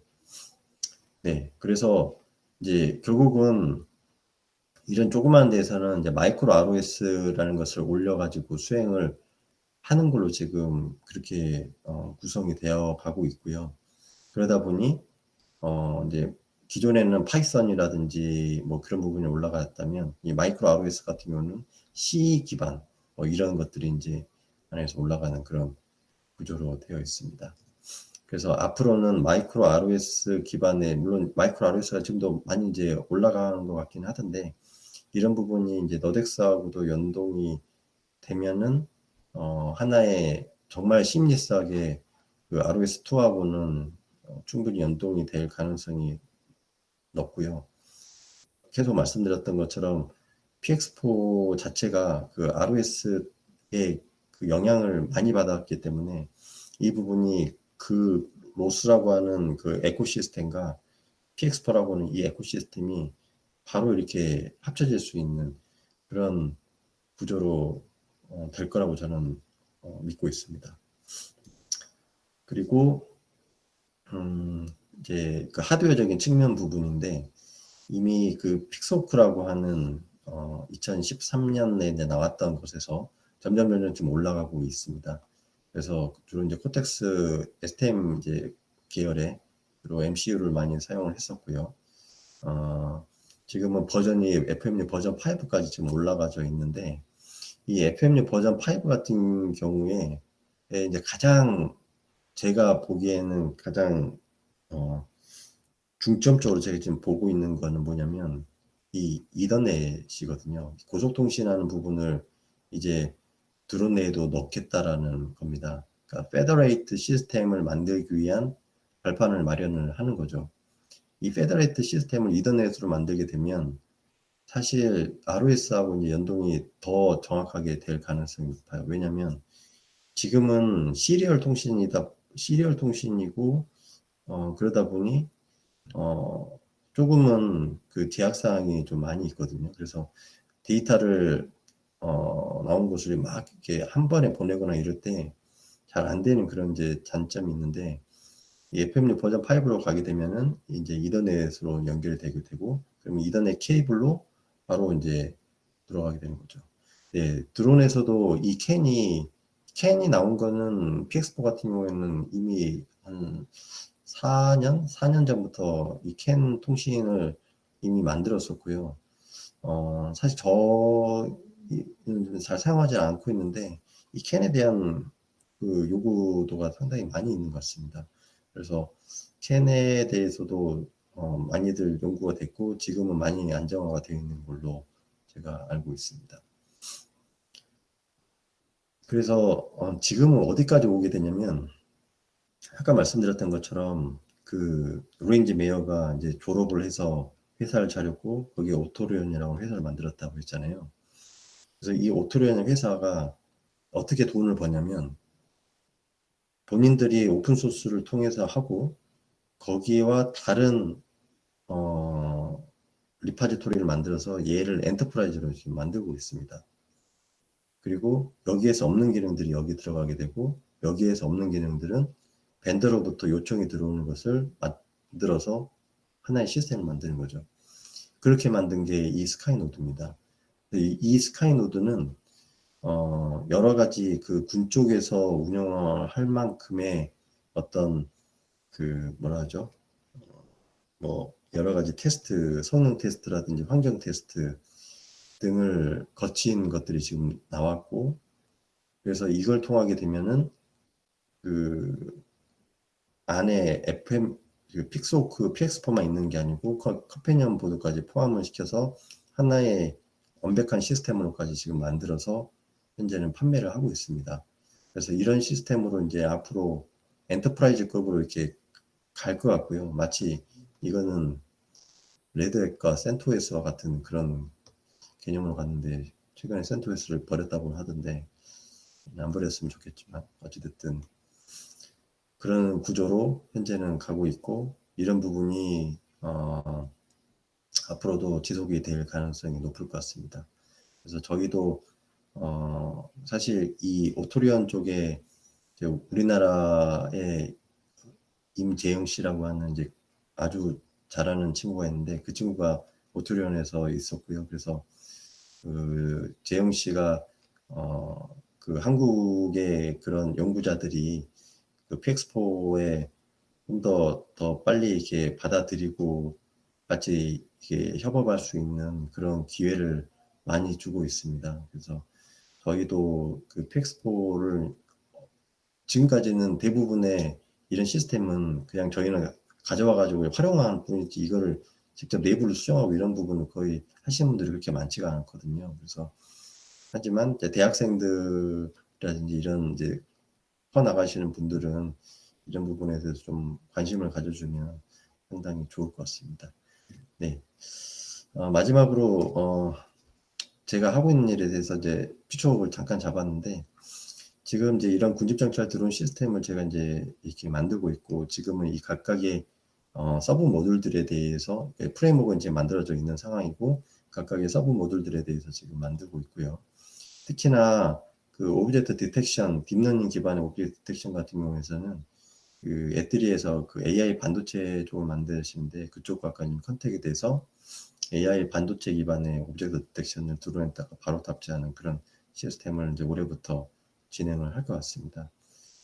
네, 그래서 이제 결국은 이런 조그만 데에서는 이제 마이크로 ROS라는 것을 올려가지고 수행을 하는 걸로 지금 그렇게 구성이 되어 가고 있고요. 그러다 보니 이제 기존에는 파이썬이라든지 뭐 그런 부분이 올라갔다면 이 마이크로 ROS 같은 경우는 C 기반 뭐 이런 것들이 이제 안에서 올라가는 그런 구조로 되어 있습니다. 그래서 앞으로는 마이크로 ROS 기반의 물론 마이크로 ROS가 지금도 많이 이제 올라가는 것 같긴 하던데 이런 부분이 이제 너덱스하고도 연동이 되면은 하나의 정말 심리스하게 그 ROS2하고는 충분히 연동이 될 가능성이 높고요. 계속 말씀드렸던 것처럼 PX4 자체가 그 ROS의 그 영향을 많이 받았기 때문에 이 부분이 그 로스라고 하는 그 에코시스템과 PX4라고 하는 이 에코시스템이 바로 이렇게 합쳐질 수 있는 그런 구조로 될 거라고 저는 믿고 있습니다. 그리고 이제 그 하드웨어적인 측면 부분인데 이미 그 픽소크라고 하는 2013년에 나왔던 곳에서 점점 좀 올라가고 있습니다. 그래서 주로 이제 코텍스 STM 이제 계열의 주로 MCU를 많이 사용을 했었고요. 지금은 버전이 FMU 버전 5까지 지금 올라가져 있는데 이 FMU 버전 5 같은 경우에 이제 가장 제가 보기에는 가장 중점적으로 제가 지금 보고 있는 거는 뭐냐면 이 이더넷이거든요. 고속통신하는 부분을 이제 드론 내에도 넣겠다라는 겁니다. 그러니까 페더레이트 시스템을 만들기 위한 발판을 마련을 하는 거죠. 이 페더레이트 시스템을 이더넷으로 만들게 되면 사실 ROS하고 이제 연동이 더 정확하게 될 가능성이 높아요. 왜냐하면 지금은 시리얼 통신이고 그러다 보니 조금은 그 제약 사항이 좀 많이 있거든요. 그래서 데이터를 나온 것을 막 이렇게 한 번에 보내거나 이럴 때 잘 안 되는 그런 이제 단점이 있는데 이 FMU 버전 5로 가게 되면은 이제 이더넷으로 연결되게 되고 그럼 이더넷 케이블로 바로 이제 들어가게 되는 거죠. 네, 드론에서도 이 캔이 나온 거는 PX4 같은 경우에는 이미 한 4년 전부터 이 캔 통신을 이미 만들었었고요. 사실 저는 잘 사용하지 않고 있는데 이 캔에 대한 그 요구도가 상당히 많이 있는 것 같습니다. 그래서 캔에 대해서도 많이들 연구가 됐고 지금은 많이 안정화가 되어 있는 걸로 제가 알고 있습니다. 그래서 지금은 어디까지 오게 되냐면 아까 말씀드렸던 것처럼 그 로렌지 메이어가 이제 졸업을 해서 회사를 차렸고 거기에 오토리온이라고 회사를 만들었다고 했잖아요. 그래서 이 오토리온 회사가 어떻게 돈을 버냐면 본인들이 오픈 소스를 통해서 하고 거기와 다른 리파지토리를 만들어서 얘를 엔터프라이즈로 지금 만들고 있습니다. 그리고 여기에서 없는 기능들이 여기 들어가게 되고 여기에서 없는 기능들은 벤더로부터 요청이 들어오는 것을 만들어서 하나의 시스템을 만드는 거죠. 그렇게 만든 게 이 스카이노드입니다. 이 스카이노드는 여러 가지 그 군 쪽에서 운영할 만큼의 어떤 그 뭐라 하죠? 뭐 여러 가지 테스트, 성능 테스트라든지 환경 테스트 등을 거친 것들이 지금 나왔고 그래서 이걸 통하게 되면은 그 안에 FM 그 픽스호크 PX4만 있는 게 아니고 컴패니언 보드까지 포함을 시켜서 하나의 완벽한 시스템으로까지 지금 만들어서 현재는 판매를 하고 있습니다. 그래서 이런 시스템으로 이제 앞으로 엔터프라이즈급으로 이렇게 갈 것 같고요. 마치 이거는 레드햇과 센토스와 같은 그런 개념으로 갔는데 최근에 센토스를 버렸다고 하던데 안 버렸으면 좋겠지만 어찌됐든 그런 구조로 현재는 가고 있고 이런 부분이 앞으로도 지속이 될 가능성이 높을 것 같습니다. 그래서 저희도 사실 이 오토리온 쪽에 이제 우리나라의 임재영 씨라고 하는 이제 아주 잘하는 친구가 있는데 그 친구가 오토리온에서 있었고요. 그래서 그 재영 씨가 그 한국의 그런 연구자들이 그 PX4에 좀 더 빨리 이렇게 받아들이고 같이 이렇게 협업할 수 있는 그런 기회를 많이 주고 있습니다. 그래서 저희도 그 PX4를 지금까지는 대부분의 이런 시스템은 그냥 저희는 가져와 가지고 활용하는 뿐이지 이거를 직접 내부를 수정하고 이런 부분은 거의 하시는 분들이 그렇게 많지가 않거든요. 그래서 하지만 이제 대학생들이라든지 이런 이제 나가시는 분들은 이런 부분에 대해서 좀 관심을 가져주면 상당히 좋을 것 같습니다. 네. 마지막으로 제가 하고 있는 일에 대해서 이제 퓨처웍을 잠깐 잡았는데 지금 이제 이런 군집정찰 드론 시스템을 제가 이제 이렇게 만들고 있고 지금은 이 각각의 서브 모듈들에 대해서 프레임워크가 이제 만들어져 있는 상황이고 각각의 서브 모듈들에 대해서 지금 만들고 있고요. 특히나 그 오브젝트 디텍션, 딥러닝 기반의 오브젝트 디텍션 같은 경우에는 그 애트리에서 그 AI 반도체 쪽을 만드시는데 그쪽과 약간 컨택이 돼서 AI 반도체 기반의 오브젝트 디텍션을 드론에다가 바로 탑재하는 그런 시스템을 이제 올해부터 진행을 할 것 같습니다.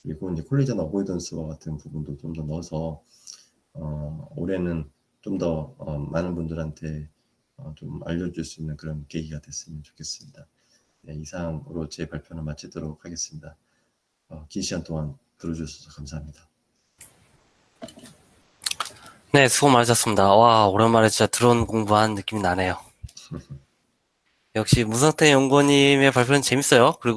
그리고 이제 콜리전 어보이던스와 같은 부분도 좀 더 넣어서 올해는 좀 더 많은 분들한테 좀 알려줄 수 있는 그런 계기가 됐으면 좋겠습니다. 네, 이상으로 제 발표는 마치도록 하겠습니다. 긴 시간 동안 들어주셔서 감사합니다. 네, 수고 많으셨습니다. 와, 오랜만에 진짜 드론 공부한 느낌이 나네요. 역시 문성태 연구원님의 발표는 재밌어요. 그리고